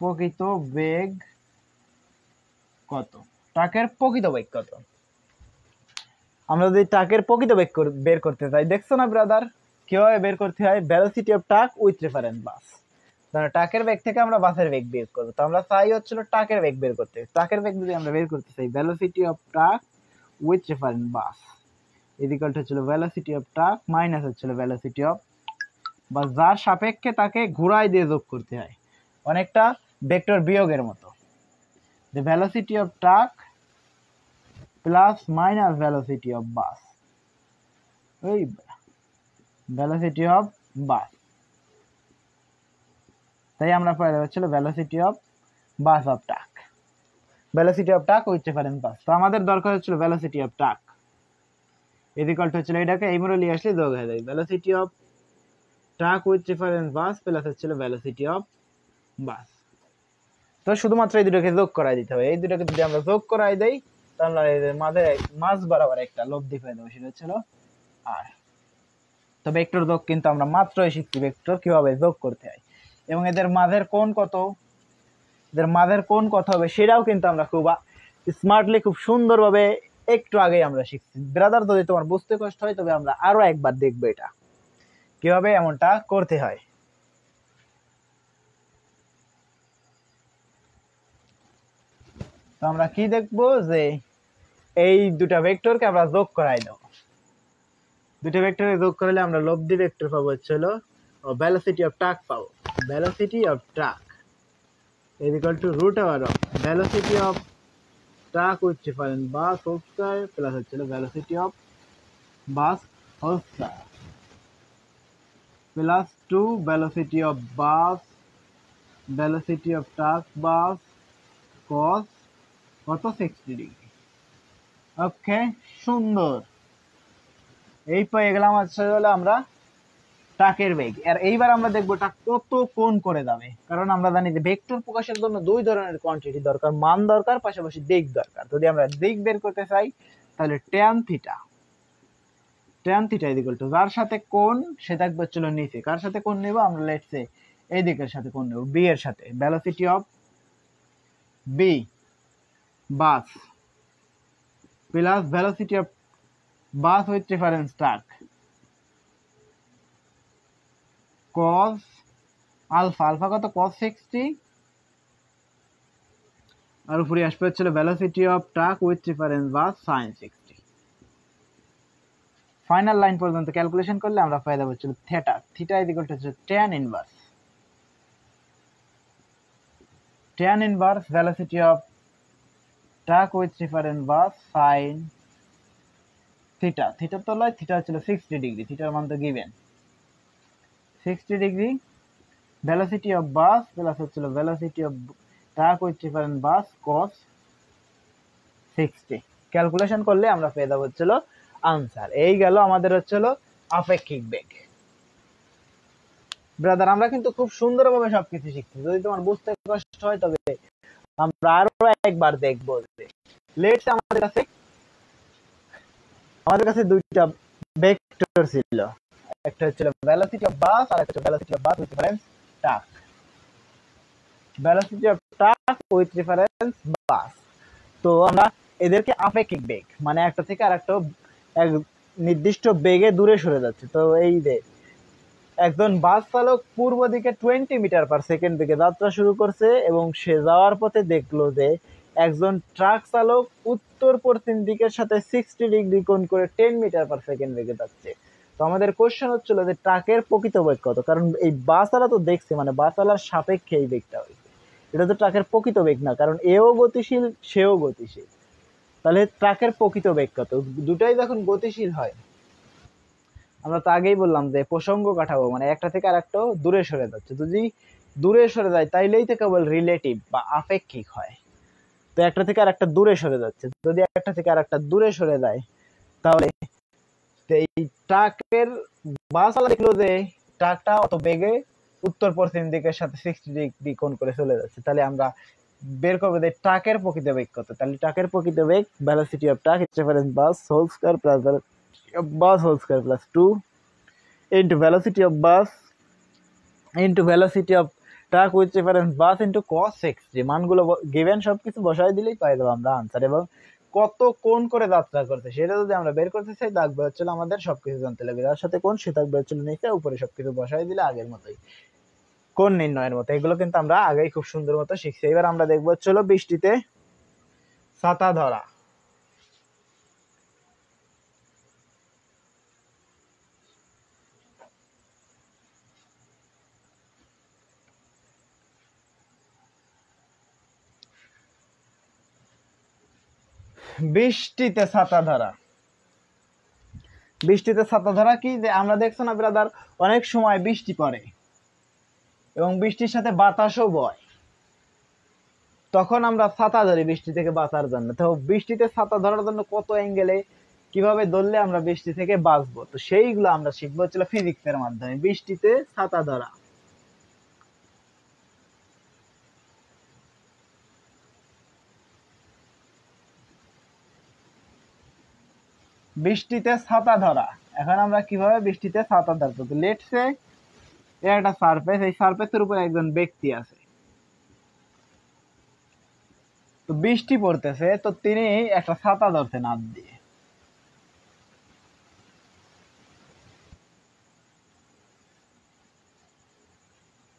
প্রকৃত বেগ কত? ট্রাকের প্রকৃত বেগ কত? আমরা যদি ট্রাকের প্রকৃত বেগ বের করতে চাই, দেখছো না ব্রাদার কিভাবে বের করতে হয়? Velocity of truck with reference bus. ট্রাকের বেগ থেকে আমরা বাসের বেগ বের করবো। তো আমরা চাই হচ্ছিল ট্রাকের বেগ বের করতে। ট্রাকের বেগ যদি আমরা বের করতে চাই, velocity of truck with reference bus equal to হচ্ছিল ভেলোসিটি অফ ট্রাক মাইনাস হচ্ছিল ভেলোসিটি অফ বাস, যার সাপেক্ষে তাকে ঘুরাই দিয়ে যোগ করতে হয়, অনেকটা ভেক্টর বিয়োগের মতো। যে velocity of truck plus minus velocity of bus, ওই ভেলোসিটি অফ বাস। তাই আমরা পাই হচ্ছিল velocity of bus of truck, velocity of truck with reference bus. তো আমাদের দরকার হচ্ছিল velocity of truck equal to হচ্ছিল, এটাকে এই মোড়ে নিয়ে আসলে যোগ হয়ে যায় velocity of truck with reference bus plus হচ্ছিল ভেলোসিটি অফ বাস। তো শুধুমাত্র এই দুটোকে যোগ করাই দিতে হবে। এই দুটোকে যদি আমরা যোগ করাই দেই তাহলে এদের মাঝ বরাবর একটা লব্ধি পেয়ে দেবো, সেটা হচ্ছিল আর। তো ভেক্টর যোগ কিন্তু আমরা মাত্রই শিখছি ভেক্টর কিভাবে যোগ করতে হয়, এবং এদের মাঝের কোণ কত, এদের মাঝের কোণ কত হবে সেটাও কিন্তু আমরা খুব স্মার্টলি, খুব সুন্দরভাবে একটু আগেই আমরা শিখছি। ব্রাদার যদি তোমার বুঝতে কষ্ট হয় তবে আমরা আরো একবার দেখবো এটা কিভাবে এমনটা করতে হয়। তো আমরা কি দেখবো যে এই দুটা ভেক্টরকে আমরা যোগ করাই দেব। দুটো ভেক্টরে যোগ করলে আমরা লব্ধি ভেক্টর পাবো হচ্ছিল ভেলোসিটি অফ ট্রাক পাবো। Velocity of truck is equal to root over of velocity of track with different bus whole square plus হচ্ছিল velocity of bus whole square plus 2 velocity of bus velocity of track bus cos কত 60 degree. ওকে, সুন্দর। এই পেয়ে গেলাম আসলে আমরা ট্রাকের বেগ। আর এইবার আমরা দেখবো ট্রাক কত কোণ করে যাবে, কারণ আমরা জানি যে ভেক্টর প্রকাশের জন্য দুই ধরনের কোয়ান্টিটি দরকার, মান দরকার, পাশাপাশি দিক দরকার। যদি আমরা দিক বের করতে চাই তাহলে ট্যান থিটা ইকুয়াল টু যার সাথে কোণ সে থাকবে হচ্ছিল নিচে, কার সাথে কোণ নেব আমরা, লেটস সে এই দিকের সাথে কোণ নেব, বি এর সাথে, velocity of B bus plus velocity of bus with reference truck cos alpha, alpha কত cos 60 আর উপরে আসবে হচ্ছিল velocity of truck with reference bus sin 60। Final line পর্যন্ত ক্যালকুলেশন করলে আমরা পেয়ে যাবো হচ্ছিল theta. Theta is equal to tan inverse velocity of truck with reference bus sin theta. Theta তো লয়, থিটা হচ্ছিল 60 ডিগ্রি, থিটার মান তো given 60 degree. Velocity of bus plus হচ্ছিল velocity of truck with reference bus cos 60। Calculation করলে আমরা পেয়ে যাবো হচ্ছিল আনসার। এই গেল আমাদের হচ্ছিল আপেক্ষিক বেগ। ব্রাদার আমরা কিন্তু খুব সুন্দরভাবে সবকিছু শিখছি। যদি তোমার বুঝতে কষ্ট হয় তবে আমরা আরো একবার দেখবো। লেটস আমাদের কাছে দুইটা ভেক্টর ছিল, একটা হচ্ছিল ভেলোসিটি অফ বাস আর একটা velocity of bus with reference truck. Velocity of truck with reference bus, তো আমরা এদেরকে আপেক্ষিক বেগ মানে একটা থেকে আর একটা এক নির্দিষ্ট বেগে দূরে সরে যাচ্ছে। তো এই যে একজন বাস চালক পূর্ব দিকে 20 মিটার পার সেকেন্ড বেগে যাত্রা শুরু করছে এবং সে যাওয়ার পথে দেখলো যে একজন ট্রাক চালক উত্তর পশ্চিম দিকের সাথে 60 ডিগ্রি কোণ করে 10 মিটার পার সেকেন্ড বেগে যাচ্ছে। তো আমাদের কোশ্চেন হচ্ছিল যে ট্রাকের প্রকৃত বেগ কত, কারণ এই বাসওয়ালা তো দেখছে মানে বাসওয়ালার সাপেক্ষে এই বেগটা হয়েছে, এটা তো ট্রাকের প্রকৃত বেগ না, কারণ এও গতিশীল সেও গতিশীল। তাহলে ট্রাকের প্রকৃত বেগ কত? দুটাই যখন গতিশীল হয়, আমরা তো আগেই বললাম যে প্রসঙ্গ কাঠামো মানে একটা থেকে আর একটা দূরে সরে যাচ্ছে, যদি দূরে সরে যায় তাইলেই তো কেবল রিলেটিভ বা আপেক্ষিক হয়। তো একটা থেকে আর একটা দূরে সরে যাচ্ছে, যদি একটা থেকে আর একটা দূরে সরে যায় তাহলে এই ট্রাকের বাসওয়ালা দেখলো যে ট্রাকটা অত বেগে উত্তর পশ্চিম দিকের সাথে 60 ডিগ্রি কোণ করে চলে যাচ্ছে, তাহলে আমরা বের করবো যে ট্রাকের প্রকৃত বেগ কত। তাহলে ট্রাকের প্রকৃত বেগ velocity of truck reference bus whole square plus bus whole square plus 2 into velocity of bus into velocity of truck with reference bus into cos 60। মানগুলো গিভেন সবকিছু বসাই দিলেই পাই যাবো আমরা আনসার। এবং কত কোণ করে যাত্রা করছে সেটা যদি আমরা বের করতে চাই থাকবে হচ্ছিল আমাদের সবকিছু জানতে লাগবে, যার সাথে কোণ সে থাকবে হচ্ছিল নিচে, উপরে সবকিছু বসাই দিলে আগের মতোই কোণ নির্ণয়ের মতো। এগুলো কিন্তু আমরা আগেই খুব সুন্দর মতো শিখছি। এবার আমরা দেখবো হচ্ছিল বৃষ্টিতে ছাতা ধরা। বৃষ্টিতে ছাতা ধরা, বৃষ্টিতে ছাতা ধরা কি যে আমরা দেখছো না ব্রাদার, অনেক সময় বৃষ্টি পড়ে এবং বৃষ্টির সাথে বাতাসও বয়, তখন আমরা ছাতা ধরি বৃষ্টি থেকে বাঁচার জন্য। তো বৃষ্টিতে ছাতা ধরার জন্য কত অ্যাঙ্গেলে কিভাবে ধরলে আমরা বৃষ্টি থেকে বাঁচবো, তো সেইগুলো আমরা শিখবো হচ্ছিল ফিজিক্সের মাধ্যমে। বৃষ্টিতে ছাতা ধরা, বৃষ্টিতে ছাতা ধরা। এখন আমরা কিভাবে বৃষ্টিতে ছাতা ধরবো, তো লেটস সে একটা সারফেস, এই সারফেসের উপর একজন ব্যক্তি আছে, তো বৃষ্টি পড়তেছে, তো তিনি একটা ছাতা ধরছেন হাত দিয়ে।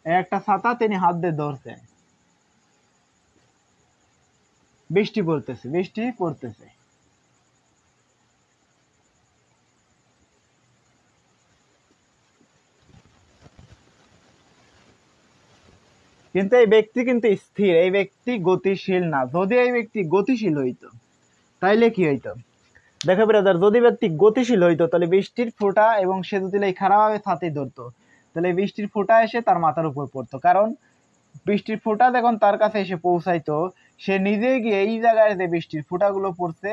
একটা ছাতা তিনি হাত দিয়ে ধরছেন, বৃষ্টি পড়তেছে, বৃষ্টি পড়তেছে। কিন্তু এই ব্যক্তি কিন্তু স্থির, এই ব্যক্তি গতিশীল না। যদি এই ব্যক্তি গতিশীল হইতো তাইলে কি হইতো দেখো ব্রাদার, যদি ব্যক্তি গতিশীল হইতো তাহলে বৃষ্টির ফোঁটা এবং সে যদি এই খারাপভাবে ছাতি ধরতো তাহলে বৃষ্টির ফোঁটা এসে তার মাথার উপর পড়তো, কারণ বৃষ্টির ফোঁটা যখন তার কাছে এসে পৌঁছাইতো সে নিজে গিয়ে এই জায়গায় যে বৃষ্টির ফোঁটাগুলো পড়ছে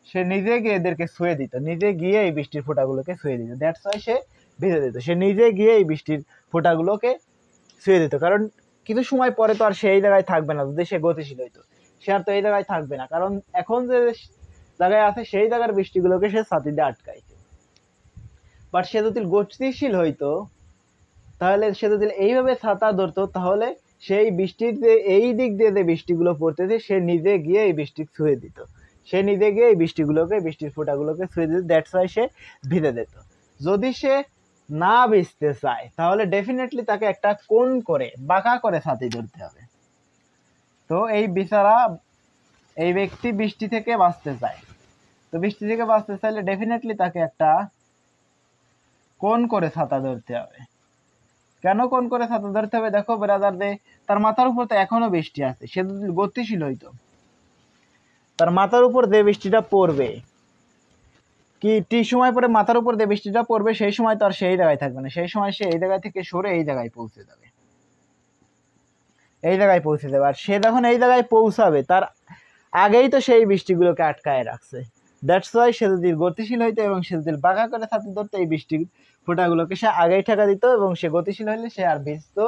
সে নিজে গিয়ে এদেরকে ছুঁয়ে দিত, নিজে গিয়ে এই বৃষ্টির ফোঁটাগুলোকে ছুঁয়ে দিত, দ্যাটস ওয়াই সে ভিজে দিত, সে নিজে গিয়ে এই বৃষ্টির ফোঁটাগুলোকে ছুঁয়ে দিত। কারণ কিছু সময় পরে তো আর সেই জায়গায় থাকবে না, যদি সে গতিশীল হইতো সে আর তো এই জায়গায় থাকবে না, কারণ এখন যে জায়গায় আছে সেই জায়গার বৃষ্টিগুলোকে সে ছাতি দিয়ে আটকাইছে। বাট সে যদি গতিশীল হইতো তাহলে সে যদি এইভাবে ছাতা ধরতো তাহলে সেই বৃষ্টির যে এই দিক দিয়ে যে বৃষ্টিগুলো পড়তেছে সে নিজে গিয়ে এই বৃষ্টি ছুঁয়ে দিত, সে নিজে গিয়ে এই বৃষ্টিগুলোকে বৃষ্টির ফোঁটাগুলোকে ছুঁয়ে দিত, দ্যাটস ওয়াই সে ভিজে দিত। যদি সে না ভিজতে চায় তাহলে ডেফিনেটলি তাকে একটা কোণ করে বাঁকা করে ছাতি ধরতে হবে। তো এই বিচারা এই ব্যক্তি বৃষ্টি থেকে বাঁচতে চায়। তো বৃষ্টি থেকে বাঁচতে চাইলে ডেফিনেটলি তাকে একটা কোণ করে ছাতা ধরতে হবে। কেন কোণ করে ছাতা ধরতে হবে? দেখো ব্রাদার, তার মাথার উপর তো এখনো বৃষ্টি আছে, সে যদি গতিশীল হইতো, তার মাথার উপর যে বৃষ্টিটা পড়বে, কি সময় পরে মাথার উপর যে বৃষ্টিটা পড়বে সেই সময় তো আর সেই জায়গায় থাকবে না, সেই সময় সে এই জায়গা থেকে সরে এই জায়গায় পৌঁছে যাবে, এই জায়গায় পৌঁছে যাবে। আর সে যখন এই জায়গায় পৌঁছাবে তার আগেই তো সেই বৃষ্টিগুলোকে আটকায় রাখছে। দ্যাটস ওয়াই সে যদি গতিশীল হইতো এবং সে যদি বাঁকা করে ছাতা ধরতো, এই বৃষ্টির ফোঁটাগুলোকে সে আগেই ঠেকা দিত এবং সে গতিশীল হইলে সে আর ভিজতো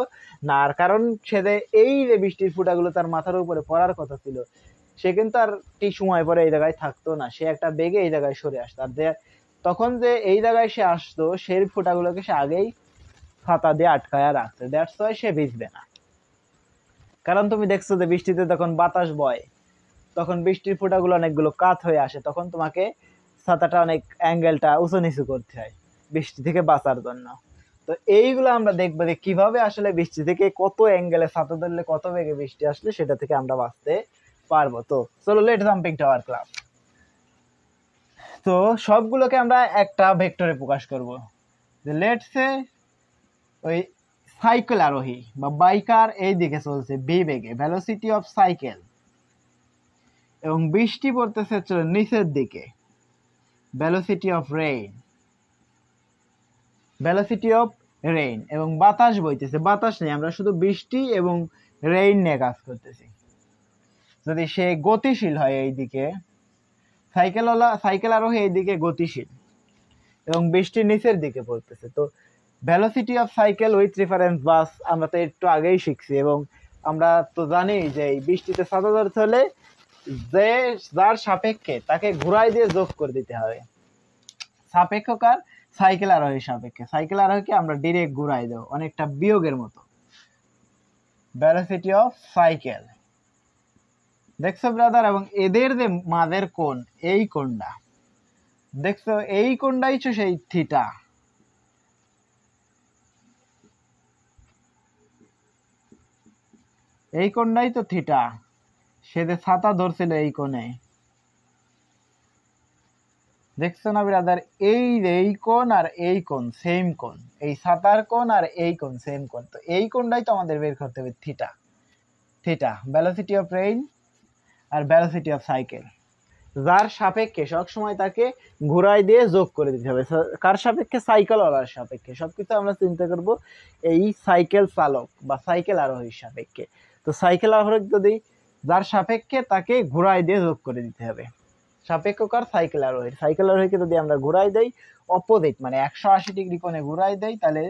না। আর কারণ সে এই যে বৃষ্টির ফোঁটাগুলো তার মাথার উপরে পড়ার কথা ছিল, সে কিন্তু আর ঠিক সময় পরে এই জায়গায় থাকতো না, সে একটা বেগে এই জায়গায় সরে আসতো। আর তখন যে এই জায়গায় সে আসতো সেই ফোঁটাগুলোকে সে আগেই ছাতা দিয়ে আটকায়া রাখছে। দ্যাটস ওয়াই সে ভিজবে না। কারণ তুমি দেখছো যে বৃষ্টিতে যখন বাতাস বয় তখন বৃষ্টির ফোঁটাগুলো অনেকগুলো কাত হয়ে আসে, তখন তোমাকে ছাতাটা অনেক অ্যাঙ্গেলটা উঁচু নিচু করতে হয় বৃষ্টি থেকে বাঁচার জন্য। তো এইগুলো আমরা দেখবো যে কিভাবে আসলে বৃষ্টি থেকে কত অ্যাঙ্গেলে ছাতা ধরলে কত বেগে বৃষ্টি আসলে সেটা থেকে আমরা বাঁচতে পারবো। তো চলো let jumping to our class. তো সবগুলোকে আমরা একটা ভেক্টরে প্রকাশ করব। যে লেটস সে ওই সাইকেল আরোহী বা বাইকার এই দিকে চলছে ভি বেগে, ভেলোসিটি অফ সাইকেল, এবং বৃষ্টি পড়তেছে নিচের দিকে, velocity of rain, velocity of rain, এবং বাতাস বইতেছে, বাতাস নেই, আমরা শুধু বৃষ্টি এবং রেইন নিয়ে কাজ করতেছি। যদি সে গতিশীল হয় এইদিকে, সাইকেল আরোহী এইদিকে গতিশীল এবং বৃষ্টি নিচের দিকে পড়তেছে, তো velocity of cycle with reference bus আমরা তো একটু আগেই শিখছি। এবং আমরা তো জানি যে এই বৃষ্টিতে ছাতা ধরতে হলে যে যার সাপেক্ষে তাকে ঘুরাই দিয়ে যোগ করে দিতে হবে। সাপেক্ষ কার? সাইকেল আরোহী সাপেক্ষে। সাইকেল আরোহীকে আমরা ডিরেক্ট ঘুরাই দেব, অনেকটা বিয়োগের মতো। ভেলোসিটি অফ সাইকেল, দেখছো ব্রাদার, এবং এদের যে মাঝের কোণ, এই কোণটা দেখছো, এই কোণটাই তো সেই থিটা। এই কোণটাই তো থিটা, সে যে ছাতা ধরছিল এই কোণে, দেখছো না ব্রাদার? এই কোণ আর এই কোণ সেম কোণ, এই ছাতার কোণ আর এই কোণ সেম কোণ। তো এই কোণটাই তো আমাদের বের করতে হবে, theta. Theta velocity of rain আর ভেলোসিটি অফ সাইকেল, যার সাপেক্ষে সবসময় তাকে ঘুরাই দিয়ে যোগ করে দিতে হবে। কার সাপেক্ষে? সাইকেল ওয়ালার সাপেক্ষে। সবকিছু আমরা চিন্তা করব এই সাইকেল চালক বা সাইকেল আরোহীর সাপেক্ষে। তো সাইকেল আরোহী যদি যার সাপেক্ষে তাকে ঘুরাই দিয়ে যোগ করে দিতে হবে। সাপেক্ষ কার? সাইকেল আরোহীর। সাইকেল আরোহীকে যদি আমরা ঘুরাই দেই অপোজিট, মানে 180 ডিগ্রি কোণে ঘুরাই দেই, তাহলে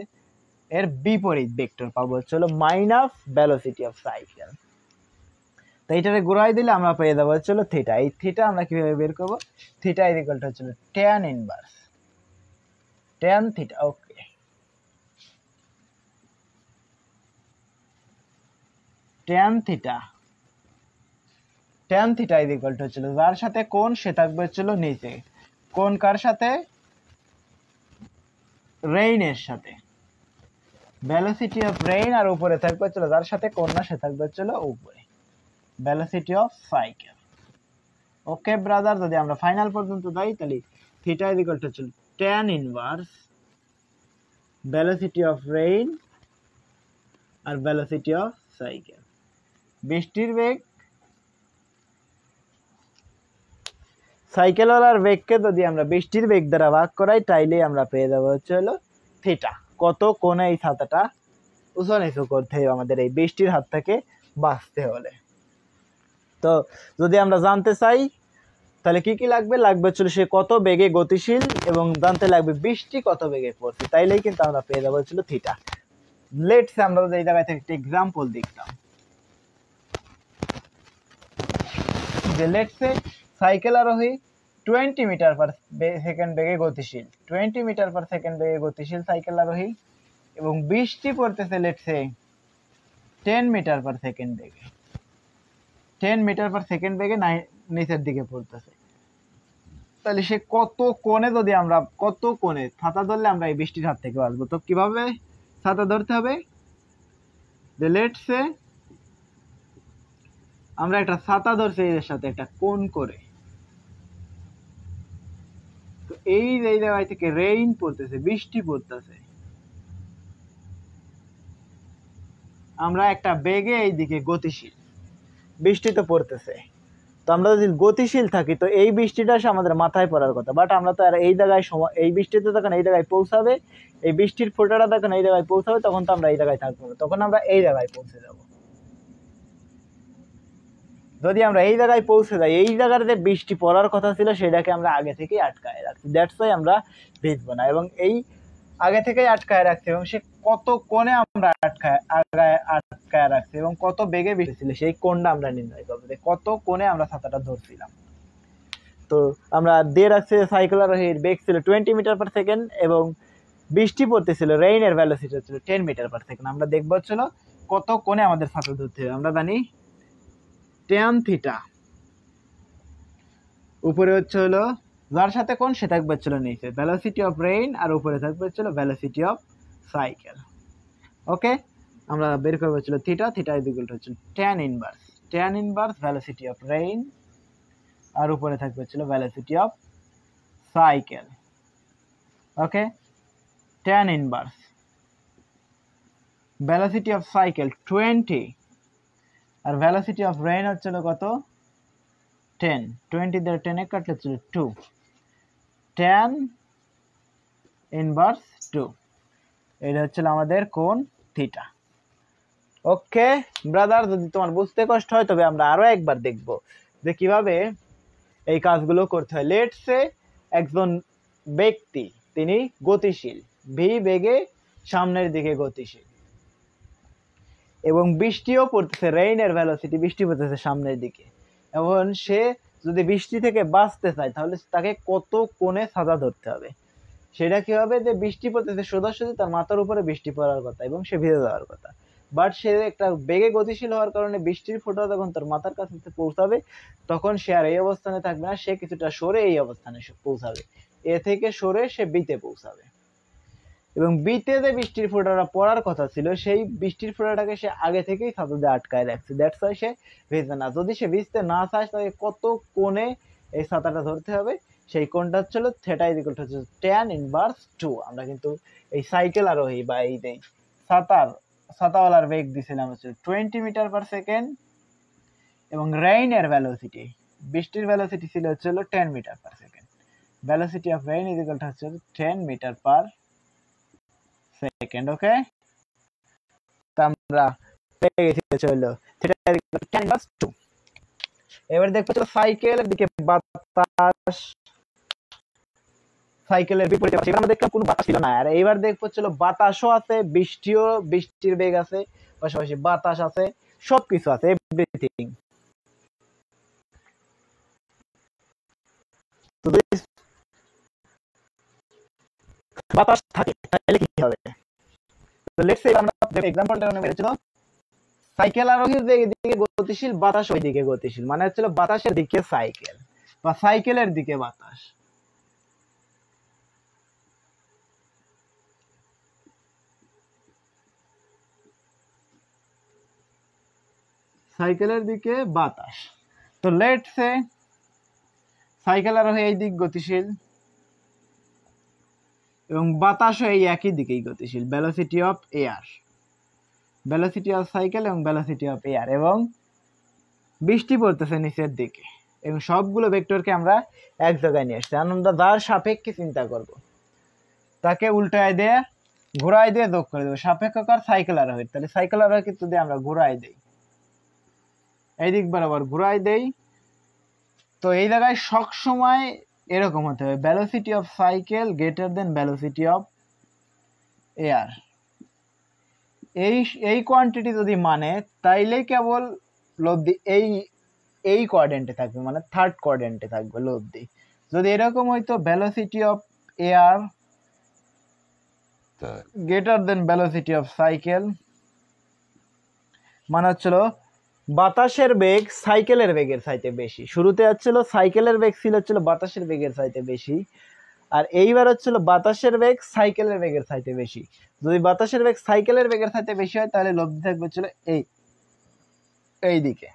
এর বিপরীত ভেক্টর পাবো চলো মাইনাস ভেলোসিটি অফ সাইকেল। তো এইটারে ঘুরাই দিলে আমরা পেয়ে যাবো চলো থিটা। এই থিটা আমরা কিভাবে বের করবো? থিটা ইজ ইকুয়াল টু হচ্ছে tan inverse tan theta. Okay, tan theta, tan theta is equal to হচ্ছে যার সাথে কোণ সে থাকবে হচ্ছে নিচে, কোণ কার সাথে? রেইনের সাথে। ভেলোসিটি অফ রেইন আর উপরে থাকবে হচ্ছে যার সাথে কোণ না সে থাকবে হচ্ছে উপরে, velocity of cycle. Okay brother, যদি আমরা ফাইনাল পর্যন্ত যাই তাহলে থিটা ইজ ইকুয়াল টু হচ্ছে tan inverse velocity of rain আর ভেলোসিটি অফ সাইকেল। বৃষ্টির বেগ, সাইকেলওয়ালার বেগকে যদি আমরা বৃষ্টির বেগ দ্বারা ভাগ করাই তাইলে আমরা পেয়ে যাবো হচ্ছে থিটা। কত কোণে এই ছাতাটা উঁচু নিচু করতে হবে আমাদের এই বৃষ্টির হাত থেকে বাঁচতে হলে। তো যদি আমরা জানতে চাই তাহলে কি কি লাগবে? লাগবে হচ্ছে সে কত বেগে গতিশীল, এবং জানতে লাগবে বৃষ্টি কত বেগে পড়ছে, তাইলেই কিন্তু আমরা পেয়ে যাবো হচ্ছে থিটা। লেটস আমরা এই জায়গায় থেকে একটা এক্সাম্পল দেখতাম যে লেটস সাইকেল আরোহী 20 মিটার পার সেকেন্ড বেগে গতিশীল, 20 মিটার পার সেকেন্ড বেগে গতিশীল সাইকেল আরোহী, এবং বৃষ্টি পড়তেছে লেটস 10 মিটার পার সেকেন্ড বেগে, 10 মিটার পার সেকেন্ড বেগে নিচের দিকে পড়তেছে। তাহলে সে কত কোণে, যদি আমরা কত কোণে ছাতা ধরলে আমরা এই বৃষ্টির হাত থেকে বাঁচবো? তো কিভাবে ছাতা ধরতে হবে? যে লেটস আমরা একটা ছাতা ধরছি এর সাথে একটা কোণ করে, তো এই জায়গায় থেকে রেইন পড়তেছে, বৃষ্টি পড়তেছে, আমরা একটা বেগে এইদিকে গতিশীল, বৃষ্টি তো পড়তেছে, তো আমরা যদি গতিশীল থাকি তো এই বৃষ্টিটা এসে আমাদের মাথায় পড়ার কথা, বাট আমরা তো আর এই জায়গায় এই বৃষ্টিতে তখন এই জায়গায় পৌঁছাবে, এই বৃষ্টির ফোঁটাটা তখন এই জায়গায় পৌঁছাবে, তখন তো আমরা এই জায়গায় থাকবো না, তখন আমরা এই জায়গায় পৌঁছে যাব। যদি আমরা এই জায়গায় পৌঁছে যাই, এই জায়গার যে বৃষ্টি পড়ার কথা ছিল সেটাকে আমরা আগে থেকেই আটকায় রাখছি, দ্যাটস ওয়াই আমরা ভিজবো না, এবং এই আগে থেকেই আটকায় রাখছি, এবং সে কত কোণে আমরা আটকায় রাখছি এবং কত বেগে বৃষ্টি ছিল সেই কোণটা আমরা নির্ণয় করবো, কত কোণে আমরা ছাতাটা ধরছিলাম। তো আমরা দিয়ে রাখছি সাইকেল আরোহীর বেগ ছিল 20 মিটার পার সেকেন্ড এবং বৃষ্টি পড়তেছিল, রেইনের ভেলোসিটি ছিল 10 মিটার পার সেকেন্ড। আমরা দেখবো হচ্ছিল কত কোণে আমাদের ছাতা ধরতে হবে। আমরা জানি tan থিটা, উপরে হচ্ছে হলো যার সাথে কোণ সে থাকবে হচ্ছিল নিচে ভেলোসিটি অফ রেইন, আর উপরে থাকবে হচ্ছিল ভেলোসিটি অফ সাইকেল। ওকে, আমরা বের করবো হচ্ছিল theta, theta is equal to হচ্ছে tan inverse velocity of rain, আর উপরে থাকবে হচ্ছিল velocity of cycle. Okay, tan inverse velocity of cycle 20 আর ভেলোসিটি অফ রেইন হচ্ছিল কত 10, 20 দিয়ে 10 কাটলে হচ্ছিল 2, tan ইনভার্স 2, এটা হচ্ছিল আমাদের কোণ থিটা। ওকে ব্রাদার, যদি তোমার বুঝতে কষ্ট হয় তবে আমরা আরো একবার দেখব যে কিভাবে এই কাজগুলো করতে হয়। লেটস সে একজন ব্যক্তি, তিনি গতিশীল, ভি বেগে সামনের দিকে গতিশীল, এবং বৃষ্টিও পড়তেছে, রেইনের ভেলোসিটি, বৃষ্টি পড়তেছে সামনের দিকে, এবং সে যদি বৃষ্টি থেকে বাঁচতে চায় তাহলে তাকে কত কোণে ছাতা ধরতে হবে। সেটা কি হবে যে বৃষ্টি পড়তেছে, সোজাসুজি তার মাথার উপরে বৃষ্টি পড়ার কথা এবং সে ভিজে যাওয়ার কথা, বাট সে একটা বেগে গতিশীল হওয়ার কারণে বৃষ্টির ফোঁটা যখন তার মাথার কাছে পৌঁছাবে তখন সে আর এই অবস্থানে থাকবে না, সে কিছুটা সরে এই অবস্থানে পৌঁছাবে, এ থেকে সরে সে বিতে পৌঁছাবে, এবং বিতে যে বৃষ্টির ফোঁটাটা পড়ার কথা ছিল সেই বৃষ্টির ফোঁটাটাকে সে আগে থেকেই ছাতা দিয়ে আটকায় রাখছে, দ্যাটস ওয়াই সে ভিজবে না। যদি সে ভিজতে না চায় তাকে কত কোণে এই ছাতাটা ধরতে হবে, সেই কোণটা হচ্ছিল থিটা ইজ ইকুয়াল টু হচ্ছে tan ইনভার্স 2। আমরা কিন্তু এই সাইকেল আরোহী বা এই ছাতাওয়ালার বেগ দিছিলাম হচ্ছে 20 মিটার পার সেকেন্ড, এবং রেইনের ভেলোসিটি, বৃষ্টির ভেলোসিটি ছিল হচ্ছে 10 metre per second. Velocity of rain is equal to হচ্ছে 10 মিটার পার সেকেন্ড। ওকে, আমরা পেয়ে গেছি হলো theta is equal to tan inverse 2। এবার দেখবো সাইকেলের দিকে বাতাস, সাইকেলের বিপরীতে পাশে আমরা দেখলাম কোনো বাতাস ছিল না, আর এইবার দেখবো ছিল বাতাসও আছে, বৃষ্টির বেগ আছে, পাশাপাশি বাতাস আছে, সবকিছু আছে, এভরিথিং। তো বাতাস থাকে তাহলে কি হবে? তো লেটস সে আমরা এক্সাম্পলটা নেব, সাইকেল আরোহীর দিকে গতিশীল, বাতাস ওই দিকে গতিশীল, মানে হচ্ছিল বাতাসের দিকে সাইকেল বা সাইকেলের দিকে বাতাস। সাইকেলের দিকে বাতাস, তো লেটস সে সাইকেল আরোহী এই দিক গতিশীল এবং বাতাসও এই একই দিকেই গতিশীল, velocity of air, velocity of cycle এবং ভেলোসিটি অফ এয়ার, এবং বৃষ্টি পড়তেছে নিচের দিকে, এবং সবগুলো ভেক্টরকে আমরা এক জায়গায় নিয়ে আসছি। আমরা যার সাপেক্ষে চিন্তা করব তাকে উল্টায় দিয়ে ঘোরায় দিয়ে যোগ করে দেবো, সাপেক্ষকার সাইকেল আরোহীর, তাহলে সাইকেল আরোহীকে যদি আমরা ঘোরায় দেই, এই দিক বরাবর ঘোরায় দেই, তো এই জায়গায় সব সময় এরকম হতে হবে, velocity of cycle greater than velocity of air. এই কোয়ান্টিটি যদি মানে তাইলে কেবল লব্ধি এই কোয়াড্রেন্টে থাকবে, মানে থার্ড কোয়াড্রেন্টে থাকবে লব্ধি। যদি এরকম হইতো velocity of air greater than velocity of cycle, মানে হচ্ছিল বাতাসের বেগ সাইকেলের বেগের চাইতে বেশি, শুরুতে হচ্ছিল সাইকেলের বেগ ছিল বাতাসের বেগের চাইতে বেশি, আর এইবার হচ্ছিল বাতাসের বেগ সাইকেলের বেগের চাইতে বেশি। যদি বাতাসের বেগ সাইকেলের বেগের চাইতে বেশি হয় তাহলে লব্ধি থাকবে হচ্ছিল এই দিকে,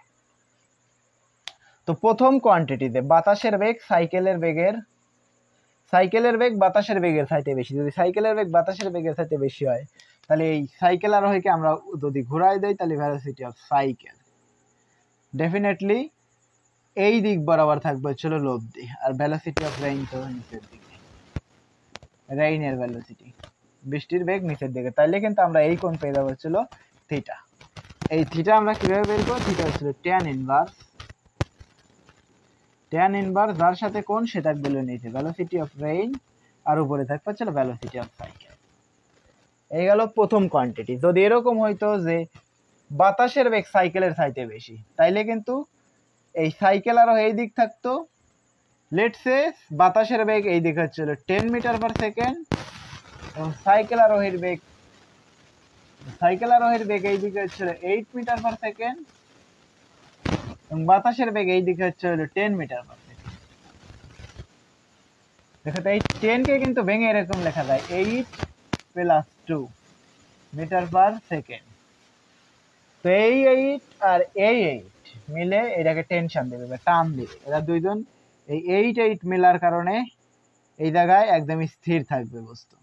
তো প্রথম কোয়ান্টিটিতে বাতাসের বেগ সাইকেলের বেগ বাতাসের বেগের চাইতে বেশি। যদি সাইকেলের বেগ বাতাসের বেগের চাইতে বেশি হয়, তাহলে এই সাইকেল আরোহীকে আমরা যদি ঘুরাই দেই, তাহলে ভেলোসিটি অফ সাইকেল ডেফিনেটলি এই দিক বরাবর থাকবে হচ্ছিল লব্ধি, আর ভেলোসিটি অফ রেইন তো নিচের দিকে। রেইনের ভেলোসিটি, বৃষ্টির বেগ নিচের দিকে, তাইলে কিন্তু আমরা এই কোণ পেয়ে যাবো হচ্ছিল থিটা। এই থিটা আমরা কিভাবে বের করবো? থিটা হচ্ছিল ট্যান ইনভার্স যার সাথে কোণ সে থাকবে নিচে, ভেলোসিটি অফ রেইন, আর উপরে থাকবে হচ্ছিল ভেলোসিটি অফ সাইকেল। এই গেল প্রথম কোয়ান্টিটি। যদি এরকম হইতো যে বাতাসের বেগ সাইকেলের চাইতে বেশি, তাইলে কিন্তু এই সাইকেল আরো এই দিক থাকতো, লেটস সে বাতাসের বেগ এই দিক হচ্ছিল 10 মিটার পার সেকেন্ড, এবং সাইকেল আরোহীর বেগ এই দিকে হচ্ছিল 8 মিটার পার সেকেন্ড, এবং বাতাসের বেগ এই দিকে হচ্ছে 10 মিটার পার সেকেন্ড। দেখো তো এই 10 কে কিন্তু ভেঙে এরকম লেখা যায় 8 প্লাস 2 মিটার পার সেকেন্ড। তো এই 8 আর এই 8 মিলে এটাকে টেনশন দেবে বা টান দেবে, এরা দুইজন এই 8 মিলার কারণে এই জায়গায় একদম স্থির থাকবে বস্তু।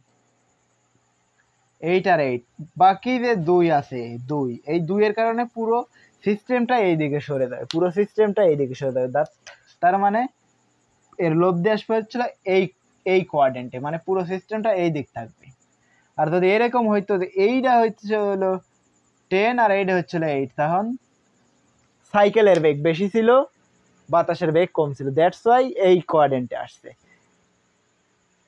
8 আর 8, বাকি যে 2 আছে, 2 এই 2 এর কারণে পুরো সিস্টেমটা এইদিকে সরে যায়, তার মানে এর লব্ধি আসবে হচ্ছিল এই কোয়াড্রেন্টে, মানে পুরো সিস্টেমটা এই দিক থাকবে। আর যদি এরকম হইতো যে এইটা হচ্ছে হলো 10 আর এইটা হচ্ছিল 8, তখন সাইকেলের বেগ বেশি ছিল, বাতাসের বেগ কম ছিল, দ্যাটস ওয়াই এই কোয়াড্রেন্টে আসছে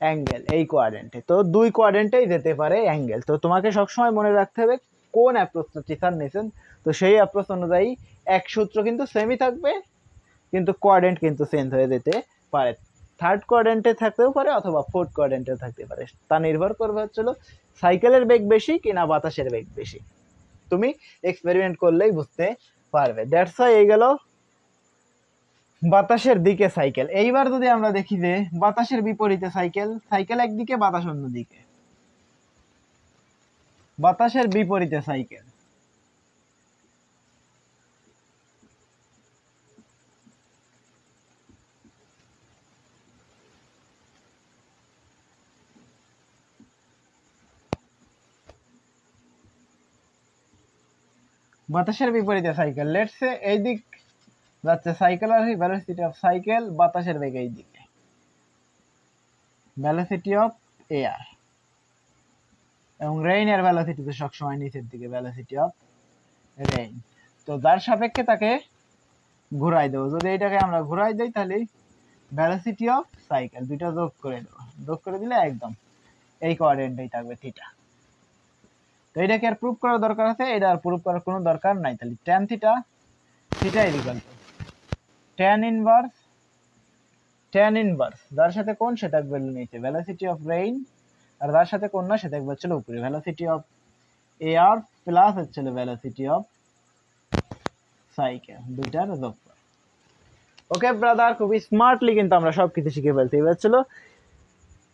অ্যাঙ্গেল, এই কোয়াড্রেন্টে। তো দুই কোয়াড্রেন্টেই যেতে পারে অ্যাঙ্গেল। তো তোমাকে সবসময় মনে রাখতে হবে কোন অ্যাপ্রোচটা টিচার নিয়েছেন, তো সেই অ্যাপ্রোচ অনুযায়ী এক সূত্র কিন্তু সেমই থাকবে, কিন্তু কোয়াড্রেন্ট কিন্তু চেঞ্জ হয়ে যেতে পারে, থার্ড কোয়াড্রেন্টে থাকতেও পারে অথবা ফোর্থ কোয়াড্রেন্টে থাকতে পারে, তা নির্ভর করবে হচ্ছিল সাইকেলের বেগ বেশি কিনা বাতাসের বেগ বেশি। তুমি এক্সপেরিমেন্ট করলেই বুঝতে পারবে। দ্যাটস ওয়াই এই গেল বাতাসের দিকে সাইকেল। এইবার যদি আমরা দেখি যে বাতাসের বিপরীতে সাইকেল একদিকে, বাতাস অন্যদিকে। বাতাসের বিপরীতে সাইকেল, লেটস সে এই দিক যাচ্ছে সাইকেল, আর ভেলোসিটি অফ সাইকেল, বাতাসের বেগ এই দিকে, ভেলোসিটি অফ এয়ার, এবং রেইনের ভেলোসিটি তো সবসময় নিচের দিকে, ভেলোসিটি অফ রেইন। তো যার সাপেক্ষে তাকে ঘুরাই দেবো, যদি এটাকে আমরা ঘুরাই দেই, তাহলে ভেলোসিটি অফ সাইকেল দুইটা যোগ করে দেবো, যোগ করে দিলে একদম এই কোঅর্ডিনেটেই থাকবে থিটা। তো এটাকে আর প্রুফ করার দরকার আছে? এটা আর প্রুফ করার কোনো দরকার নাই। তাহলে tan theta equal to tan inverse যার সাথে কোন সেটা থাকবে নিচে, ভেলোসিটি অফ রেইন, আর যার সাথে কোন না সেটা থাকবে হচ্ছিল উপরে, ভেলোসিটি অফ এয়ার প্লাস হচ্ছিল ভেলোসিটি অফ সাইকেল, দুইটার যোগ। ওকে ব্রাদার, খুবই স্মার্টলি কিন্তু আমরা সবকিছু শিখে ফেলছি। এবার ছিল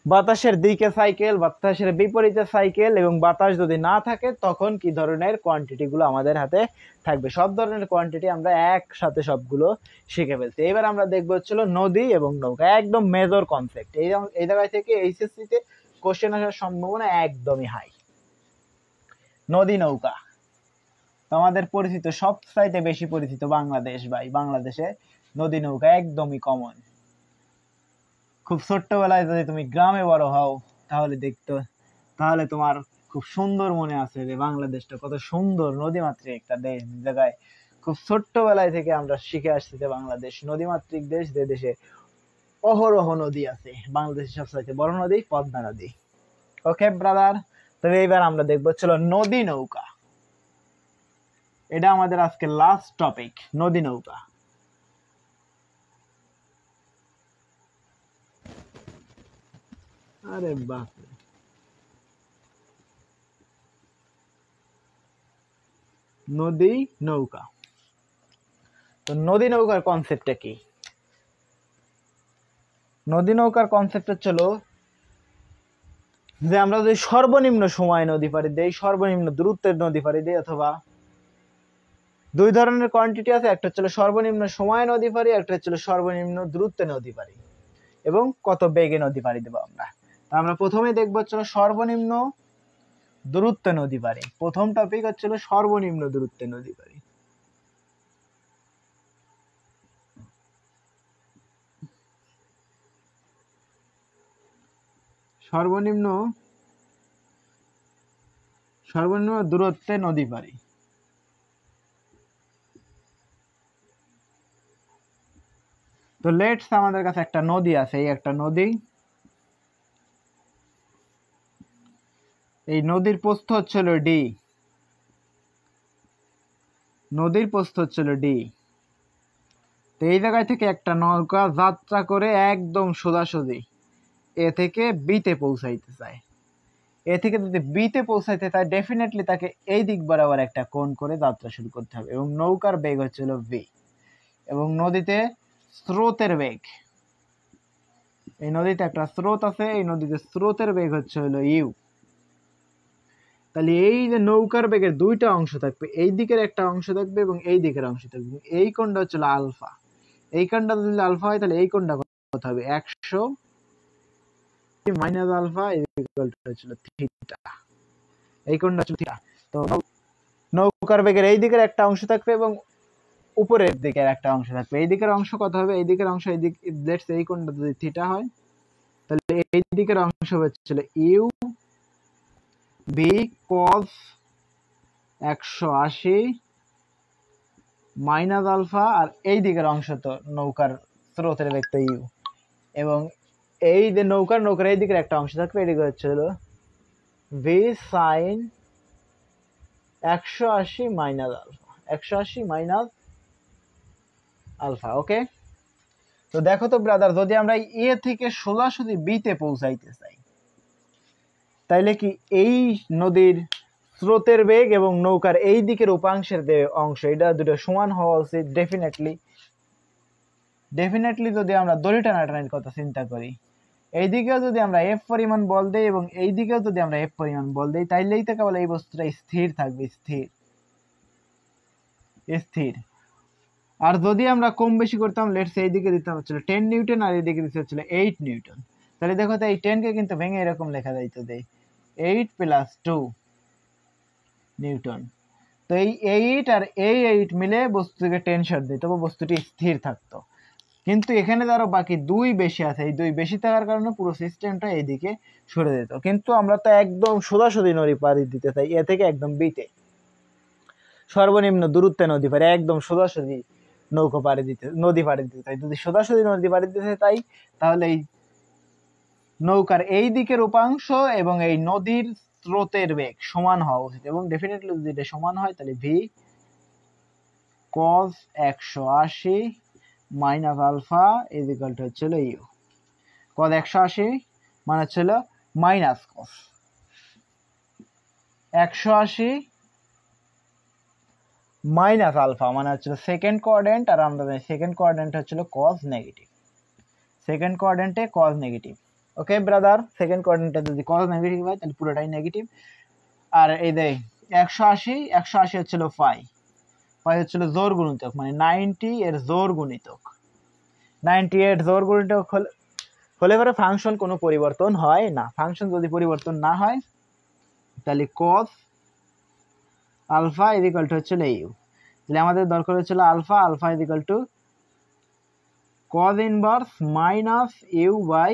বাতাসের দিকে সাইকেল, বাতাসের বিপরীতে সাইকেল, এবং বাতাস যদি না থাকে তখন কি ধরনের কোয়ান্টিটি গুলো আমাদের হাতে থাকবে। সব ধরনের কোয়ান্টিটি আমরা একসাথে সবগুলো শিখে ফেলছি। এবার আমরা দেখবো হচ্ছিল নদী এবং নৌকা, একদম মেজর কনসেপ্ট। এই জায়গায় থেকে এইচএসসি তে কোশ্চেন আসার সম্ভাবনা একদমই হাই। নদী নৌকা আমাদের পরিচিত, সবচাইতে বেশি পরিচিত বাংলাদেশ, বাংলাদেশে নদী নৌকা একদমই কমন। খুব ছোট্টবেলায় যদি তুমি গ্রামে বড় হও তাহলে তোমার খুব সুন্দর মনে আছে যে বাংলাদেশটা কত সুন্দর, নদীমাতৃক একটা দেশ। জায়গায় খুব ছোট্টবেলায় থেকে আমরা শিখে আসছি যে বাংলাদেশ নদীমাতৃক দেশ, যে দেশে অহরহ নদী আছে। বাংলাদেশের সবচাইতে বড় নদী পদ্মা নদী। ওকে ব্রাদার, তবে এইবার আমরা দেখবো ছিল নদী নৌকা। এটা আমাদের আজকে লাস্ট টপিক, নদী নৌকা। আরে বাপ, নদী নৌকা। তো নদী নৌকার কনসেপ্টটা কি? নদী নৌকার কনসেপ্ট হচ্ছিল যে আমরা যদি সর্বনিম্ন সময় নদী পাড়ি দেই, সর্বনিম্ন দূরত্বের নদী পাড়ি দেই, অথবা দুই ধরনের কোয়ান্টিটি আছে, একটা হচ্ছে সর্বনিম্ন সময়ে নদী পারি, একটা হচ্ছে সর্বনিম্ন দূরত্বে নদী পারি এবং কত বেগে নদী পারি দেবো আমরা। আমরা প্রথমে দেখবো হচ্ছিল সর্বনিম্ন দূরত্বে নদী পারি। প্রথম টপিক হচ্ছিল সর্বনিম্ন দূরত্বে নদী পারি। সর্বনিম্ন দূরত্বে নদী পারি। তো লেটস আমাদের কাছে একটা নদী আছে, এই একটা নদী, এই নদীর প্রস্থ হচ্ছিল ডি, নদীর প্রস্থ হচ্ছিল ডি। তো এই জায়গায় থেকে একটা নৌকা যাত্রা করে একদম সোজাসুজি এ থেকে বিতে পৌঁছাইতে চায়। এ থেকে যদি বিতে পৌঁছাইতে চায় ডেফিনেটলি তাকে এই দিক বরাবর একটা কোণ করে যাত্রা শুরু করতে হবে এবং নৌকার বেগ হচ্ছিল ভি এবং নদীতে স্রোতের বেগ, এই নদীতে একটা স্রোত আছে, এই নদীতে স্রোতের বেগ হচ্ছে হলো ইউ। তাহলে এই যে নৌকার বেগের দুইটা অংশ থাকবে, এই দিকের একটা অংশ থাকবে এবং এই দিকের অংশ থাকবে। এই কোণটা হচ্ছে আলফা, এই কোণটা যদি আলফা হয় তাহলে এই কোণটা কত হবে 100 মাইনাস আলফা ইকুয়াল টু হচ্ছে থিটা, এই কোণটা হচ্ছে থিটা। তো নৌকার বেগের এই দিকের একটা অংশ থাকবে এবং উপরের দিকের একটা অংশ থাকবে। এই দিকের অংশ কত হবে, এই দিকের অংশ এই দিক, লেটস এই কোণটা যদি থিটা হয় তাহলে এই দিকের অংশ হচ্ছিল U B cos 180 minus alpha, আর এই দিকের অংশ তো নৌকার স্রোতের বেগ তো ইউ, এবং এই যে নৌকার এই দিকের একটা অংশ থাকবে, এদিকে হচ্ছিল V sine 180 minus alpha, 180 minus alpha. Okay, তো দেখো তো ব্রাদার, যদি আমরা এ থেকে সোজাসুজি বিতে পৌঁছাইতে চাই তাইলে কি এই নদীর স্রোতের বেগ এবং নৌকার এই দিকের উপাংশের যে অংশ এটা দুটো সমান হওয়া উচিত। ডেফিনেটলি যদি আমরা দড়ি টানাটানির কথা চিন্তা করি, এইদিকেও যদি আমরা এফ পরিমাণ বল দেই এবং এই দিকেও যদি আমরা এফ পরিমাণ বল দেই তাইলেই তো কেবল এই বস্তুটা স্থির থাকবে, স্থির। আর যদি আমরা কম বেশি করতাম, লেটস এই দিকে দিতাম হচ্ছিল 10 নিউটন আর এই দিকে দিতে হচ্ছিল 8 নিউটন, তাহলে দেখো তো এই 10 কে কিন্তু ভেঙে এরকম লেখা যাইতো যে 8 প্লাস 2 নিউটন। তো এই 8 আর এই 8 মিলে বস্তুকে টেনশন দিত, তবে বস্তুটি স্থির থাকতো। কিন্তু এখানে ধরো বাকি 2 বেশি আছে, এই 2 বেশি থাকার কারণে পুরো সিস্টেমটা এইদিকে সরে যেত। কিন্তু আমরা তো একদম সোজাসুজি নদী পাড়ি দিতে চাই, এ থেকে একদম বিতে সর্বনিম্ন দূরত্বে নদী পাড়ি একদম সোজাসুজি নদী পাড়ি দিতে চাই। যদি সোজাসুজি নদী পাড়ি দিতে চাই তাহলে এই নৌকার এই দিকের উপাংশ এবং এই নদীর স্রোতের বেগ সমান হওয়া উচিত, এবং ডেফিনেটলি যদি এটা সমান হয় তাহলে V cos 180 minus alpha is equal to হচ্ছিল ইউ। cos 180 মানে হচ্ছিল মাইনাস cos 180 মাইনাস আলফা মানে হচ্ছিল সেকেন্ড কোঅর্ডিনেট, আর আমরা জানি সেকেন্ড কোঅর্ডিনেট হচ্ছিল cos নেগেটিভ, সেকেন্ড কোঅর্ডিনেটে cos negative. Okay brother, second কোঅর্ডিনেটে যদি cos নেগেটিভ হয় তাহলে পুরোটাই নেগেটিভ। আর এই যে 180 হচ্ছিল ফাই, ফাই হচ্ছিল জোর গুণিতক, মানে 90 এর জোর গুণিতক, 90 এর জোর গুণিতক হলে পরে ফাংশন কোনো পরিবর্তন হয় না। ফাংশন যদি পরিবর্তন না হয় তাহলে cos alpha is equal to হচ্ছিল ইউ। তাহলে আমাদের দরকার হচ্ছিল alpha is equal to cos inverse minus U by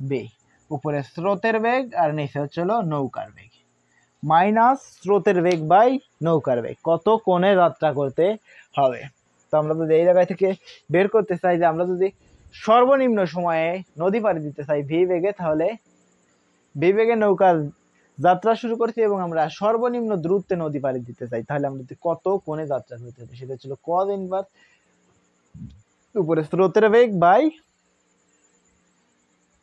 B, উপরে স্রোতের বেগ আর নিচে হচ্ছিল নৌকার বেগ, মাইনাস স্রোতের বেগ বাই নৌকার বেগ, কত কোণে যাত্রা করতে হবে। তো আমরা যদি এই জায়গা থেকে বের করতে চাই যে আমরা যদি সর্বনিম্ন সময়ে নদী পাড়ি দিতে চাই ভি বেগে, তাহলে ভি বেগে নৌকা যাত্রা শুরু করছি এবং আমরা সর্বনিম্ন দূরত্বে নদী পাড়ি দিতে চাই, তাহলে আমরা কত কোণে যাত্রা করতে হবে সেটা ছিল cos ইনভার্স উপরে স্রোতের বেগ বাই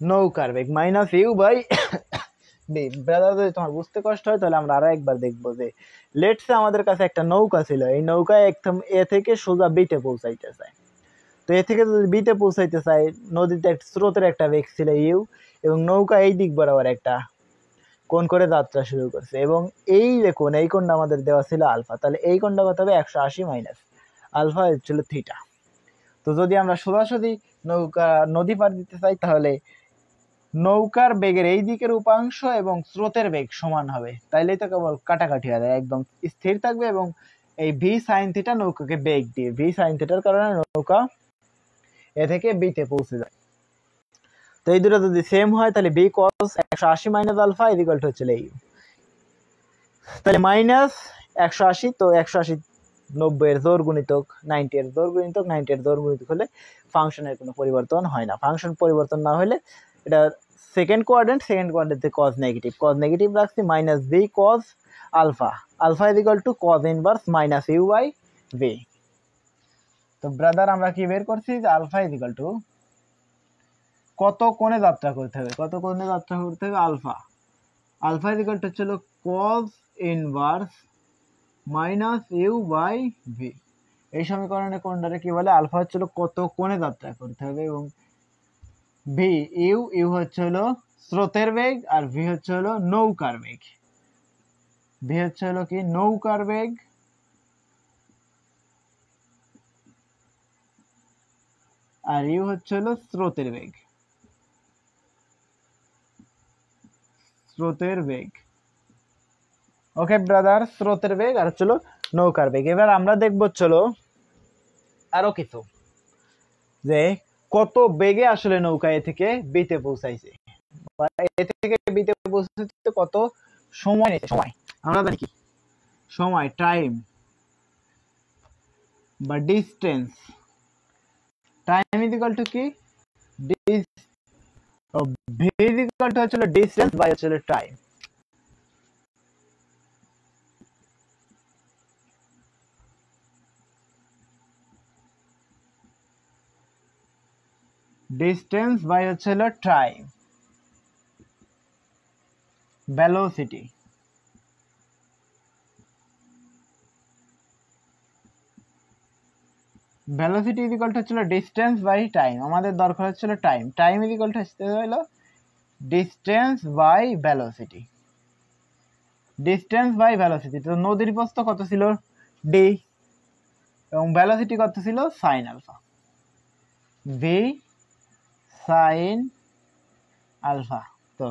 নৌকার বেগ minus U by B. Brother, যদি তোমার বুঝতে কষ্ট হয় তাহলে আমরা আরো একবার দেখবো যে লেটস আমাদের কাছে একটা নৌকা ছিল, এই নৌকায় একদম এ থেকে সোজা বিতে পৌঁছাইতে চায়। তো এ থেকে যদি বিতে পৌঁছাইতে চাই, নদীতে একটা স্রোতের একটা বেগ ছিল ইউ এবং নৌকা এই দিক বরাবর একটা কোণ করে যাত্রা শুরু করছে, এবং এই যে কোণ, এই কোণটা আমাদের দেওয়া ছিল আলফা, তাহলে এই কোণটা কত হবে 180 মাইনাস আলফা ছিল থিটা। তো যদি আমরা সোজাসুজি নদী পার দিতে চাই, তাহলে নৌকার বেগের এই দিকের উপাংশ এবং স্রোতের বেগ সমান হবে, তাইলেই তো কেবল কাটাকাটি হবে, একদম স্থির থাকবে, এবং এই ভি সাইন থিটা নৌকাকে বেগ দিয়ে, ভি সাইন থিটার কারণে নৌকা এ থেকে বি তে পৌঁছে যায়। তো এই দুটো যদি সেম হয়, তাহলে B cos 180 minus alpha equal to হচ্ছে এই, তাহলে মাইনাস 180, তো 180 90 এর জোর গুণিতক 90 এর জোর গুণিতক 90 এর জোর গুণিতক হলে ফাংশনের কোনো পরিবর্তন হয় না। ফাংশন পরিবর্তন না হলে এটা সেকেন্ড কোয়াড্রেন্টে কজ নেগেটিভ রাখছি, minus B cos alpha equal to cos inverse minus U by B. তো ব্রাদার আমরা কি বের করছি যে আলফা ইকুয়াল টু কত কোণে যাত্রা করতে হবে, আলফা ইকুয়াল টু হচ্ছিল cos inverse minus U by V. এই সমীকরণে কোণটারে কি বলে, আলফা হচ্ছিল কত কোণে যাত্রা করতে হবে, এবং ভি ইউ হচ্ছে হলো স্রোতের বেগ, আর ভি হচ্ছে হলো নৌকার বেগ, আর ইউ হচ্ছে হলো স্রোতের বেগ। ওকে ব্রাদার, স্রোতের বেগ আর হচ্ছিল নৌকার বেগ। এবার আমরা দেখবো চলো আরো কিছু, যে কত বেগে আসলে নৌকা এ থেকে বিতে পৌঁছাইছে, এ থেকে বিতে পৌঁছাইতে কত সময় নিয়েছে। আমরা জানি কি সময়, টাইম বা ডিস্টেন্স, টাইম ইকুয়াল টু কি ভি ইকুয়াল টু হচ্ছে ডিস্টেন্স বাই হচ্ছে টাইম। ডিস্টেন্স বাই হচ্ছে time, velocity. Velocity equal to হচ্ছে ডিস্টেন্স বাই টাইম, আমাদের দরকার হচ্ছিল টাইম ইকুয়াল টু হলো ডিস্টেন্স বাই ভেলোসিটি। তো নদীর প্রস্থ কত ছিল ডি, এবং ভেলোসিটি কত ছিল sine alpha, V sine alpha. তো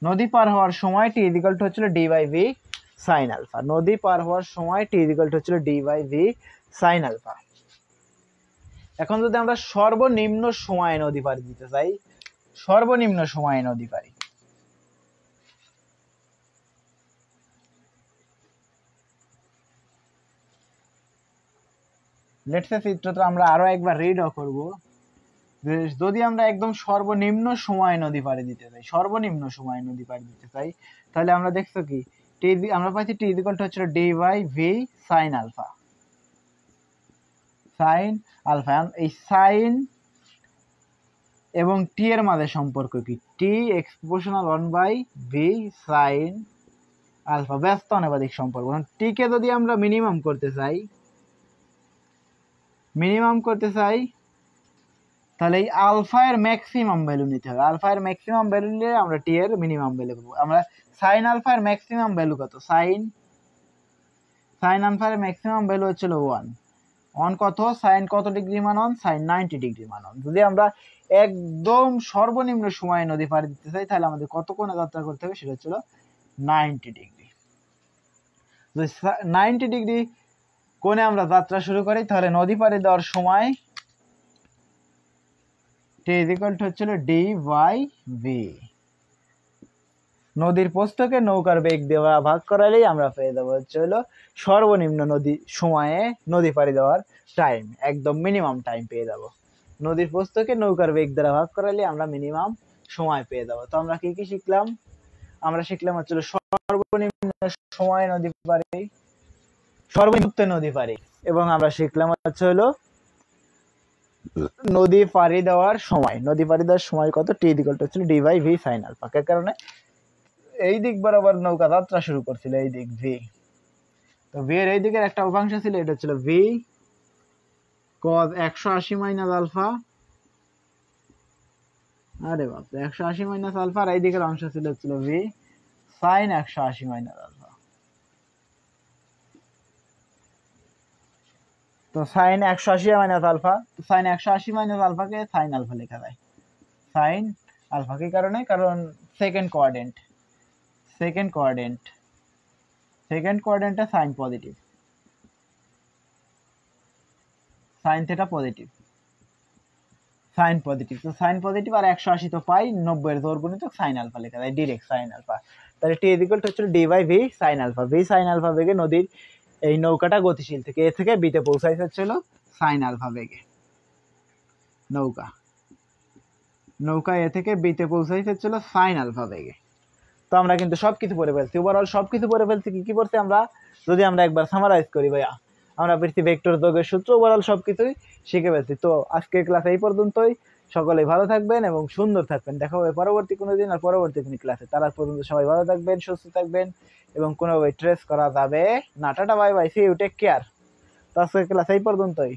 নদী পার হওয়ার সময় টি ইকুয়াল টু হচ্ছিল D by V sine alpha, নদী পার হওয়ার সময় টি ইকুয়াল টু হচ্ছিল D by V sine alpha. এখন যদি আমরা সর্বনিম্ন সময়ে নদী পাড়ি দিতে চাই, লেটস সে চিত্রটা আমরা আরো একবার রিডও করব, যে যদি আমরা একদম সর্বনিম্ন সময়ে নদী পাড়ি দিতে চাই, তাহলে আমরা দেখছো কি আমরা পাইছি টি ইকুয়াল টু হচ্ছে D by V sine alpha. এই সাইন এবং টি এর মাঝে সম্পর্ক কি, টি এক্সপ্রেশনাল 1 বাই ভি সাইন আলফা, ব্যস্ত আনুপাতিক সম্পর্ক। টি কে যদি আমরা মিনিমাম করতে চাই, তাহলে এই আলফা এর ম্যাক্সিমাম ভ্যালু নিতে হবে, নিলে আমরা টি এর মিনিমাম ভ্যালু পাবো। আমরা সাইন আলফা এর ম্যাক্সিমাম ভ্যালু কত, সাইন আলফা এর ম্যাক্সিমাম ভ্যালু হচ্ছিল 1 কত, সাইন কত ডিগ্রি মান, সাইন 90 ডিগ্রি মান। যদি আমরা একদম সর্বনিম্ন সময়ে নদী পাড়ি দিতে চাই, তাহলে আমাদের কত কোণে যাত্রা করতে হবে, সেটা হচ্ছিল 90 ডিগ্রি। যদি 90 ডিগ্রি কোণে আমরা যাত্রা শুরু করি, তাহলে নদী পাড়ি দেওয়ার সময় টি ইকুয়াল টু হচ্ছিল ডি বাই ভি। নদীর প্রস্থকে নৌকার বেগ দেওয়া ভাগ করালেই আমরা পেয়ে যাবো হচ্ছে সর্বনিম্ন সময়ে নদী পাড়ি দেওয়ার টাইম, একদম মিনিমাম টাইম পেয়ে যাব। নদীর প্রস্থকে নৌকার বেগ দ্বারা ভাগ করালে আমরা মিনিমাম সময় পেয়ে যাবো। তো আমরা কি শিখলাম, হচ্ছে সর্বনিম্ন সময়ে নদী পাড়ি, নদী পাড়ি, এবং আমরা শিখলাম হচ্ছে নদী পাড়ি দেওয়ার সময় কত, টি ইকুয়াল টু হচ্ছে D by V sine alpha. এর কারণে এই দিক বরাবর নৌকা যাত্রা শুরু করছিল, এই দিক ভি। তো ভি এর এই দিকের একটা উপাংশ ছিল, এটা ছিল V cos 180 minus alpha, 180 minus alpha, আর এই দিকের অংশ ছিল ভি সাইন 180 মাইনাস আলফা। তো সাইন 180 মাইনাস আলফা, তো সাইন 180 মাইনাস আলফাকে সাইন আলফা লেখা যায়। সাইন আলফা কি কারণে? কারণ সেকেন্ড কোয়াড্রেন্টে sine positive, sine theta positive, তো সাইন পজিটিভ আর 180 তো পাই, 90 এর জোর গুণিতক সাইন আলফা লেখা যায় ডিরেক্ট সাইন আলফা। তাহলে টি ইকুয়াল টু হচ্ছে D by V sine alpha. V sine alpha বেগে নদীর এই নৌকাটা গতিশীল থেকে এ থেকে বিতে পৌঁছাইতে হচ্ছিল সাইন আলফা বেগে। নৌকা এ থেকে বিতে পৌঁছাইতে হচ্ছিল সাইন আলফা বেগে। তো আমরা কিন্তু সবকিছু পড়ে ফেলছি, ওভারঅল সবকিছু পড়ে ফেলছি। কি কি পড়ছি আমরা? যদি আমরা একবার সামারাইজ করি ভাইয়া, আমরা পড়ছি ভেক্টর যোগের সূত্র, ওভারঅল সবকিছুই শিখে ফেলছি। তো আজকের ক্লাস এই পর্যন্তই। সকলেই ভালো থাকবেন এবং সুন্দর থাকবেন। দেখা হবে পরবর্তী কোনো দিন আর পরবর্তী কোনো ক্লাসে। তার আগ পর্যন্ত সবাই ভালো থাকবেন, সুস্থ থাকবেন এবং কোনোভাবে ট্রেস করা যাবে না। Tata, bye bye, see you, take care. তো আজকের ক্লাস এই পর্যন্তই।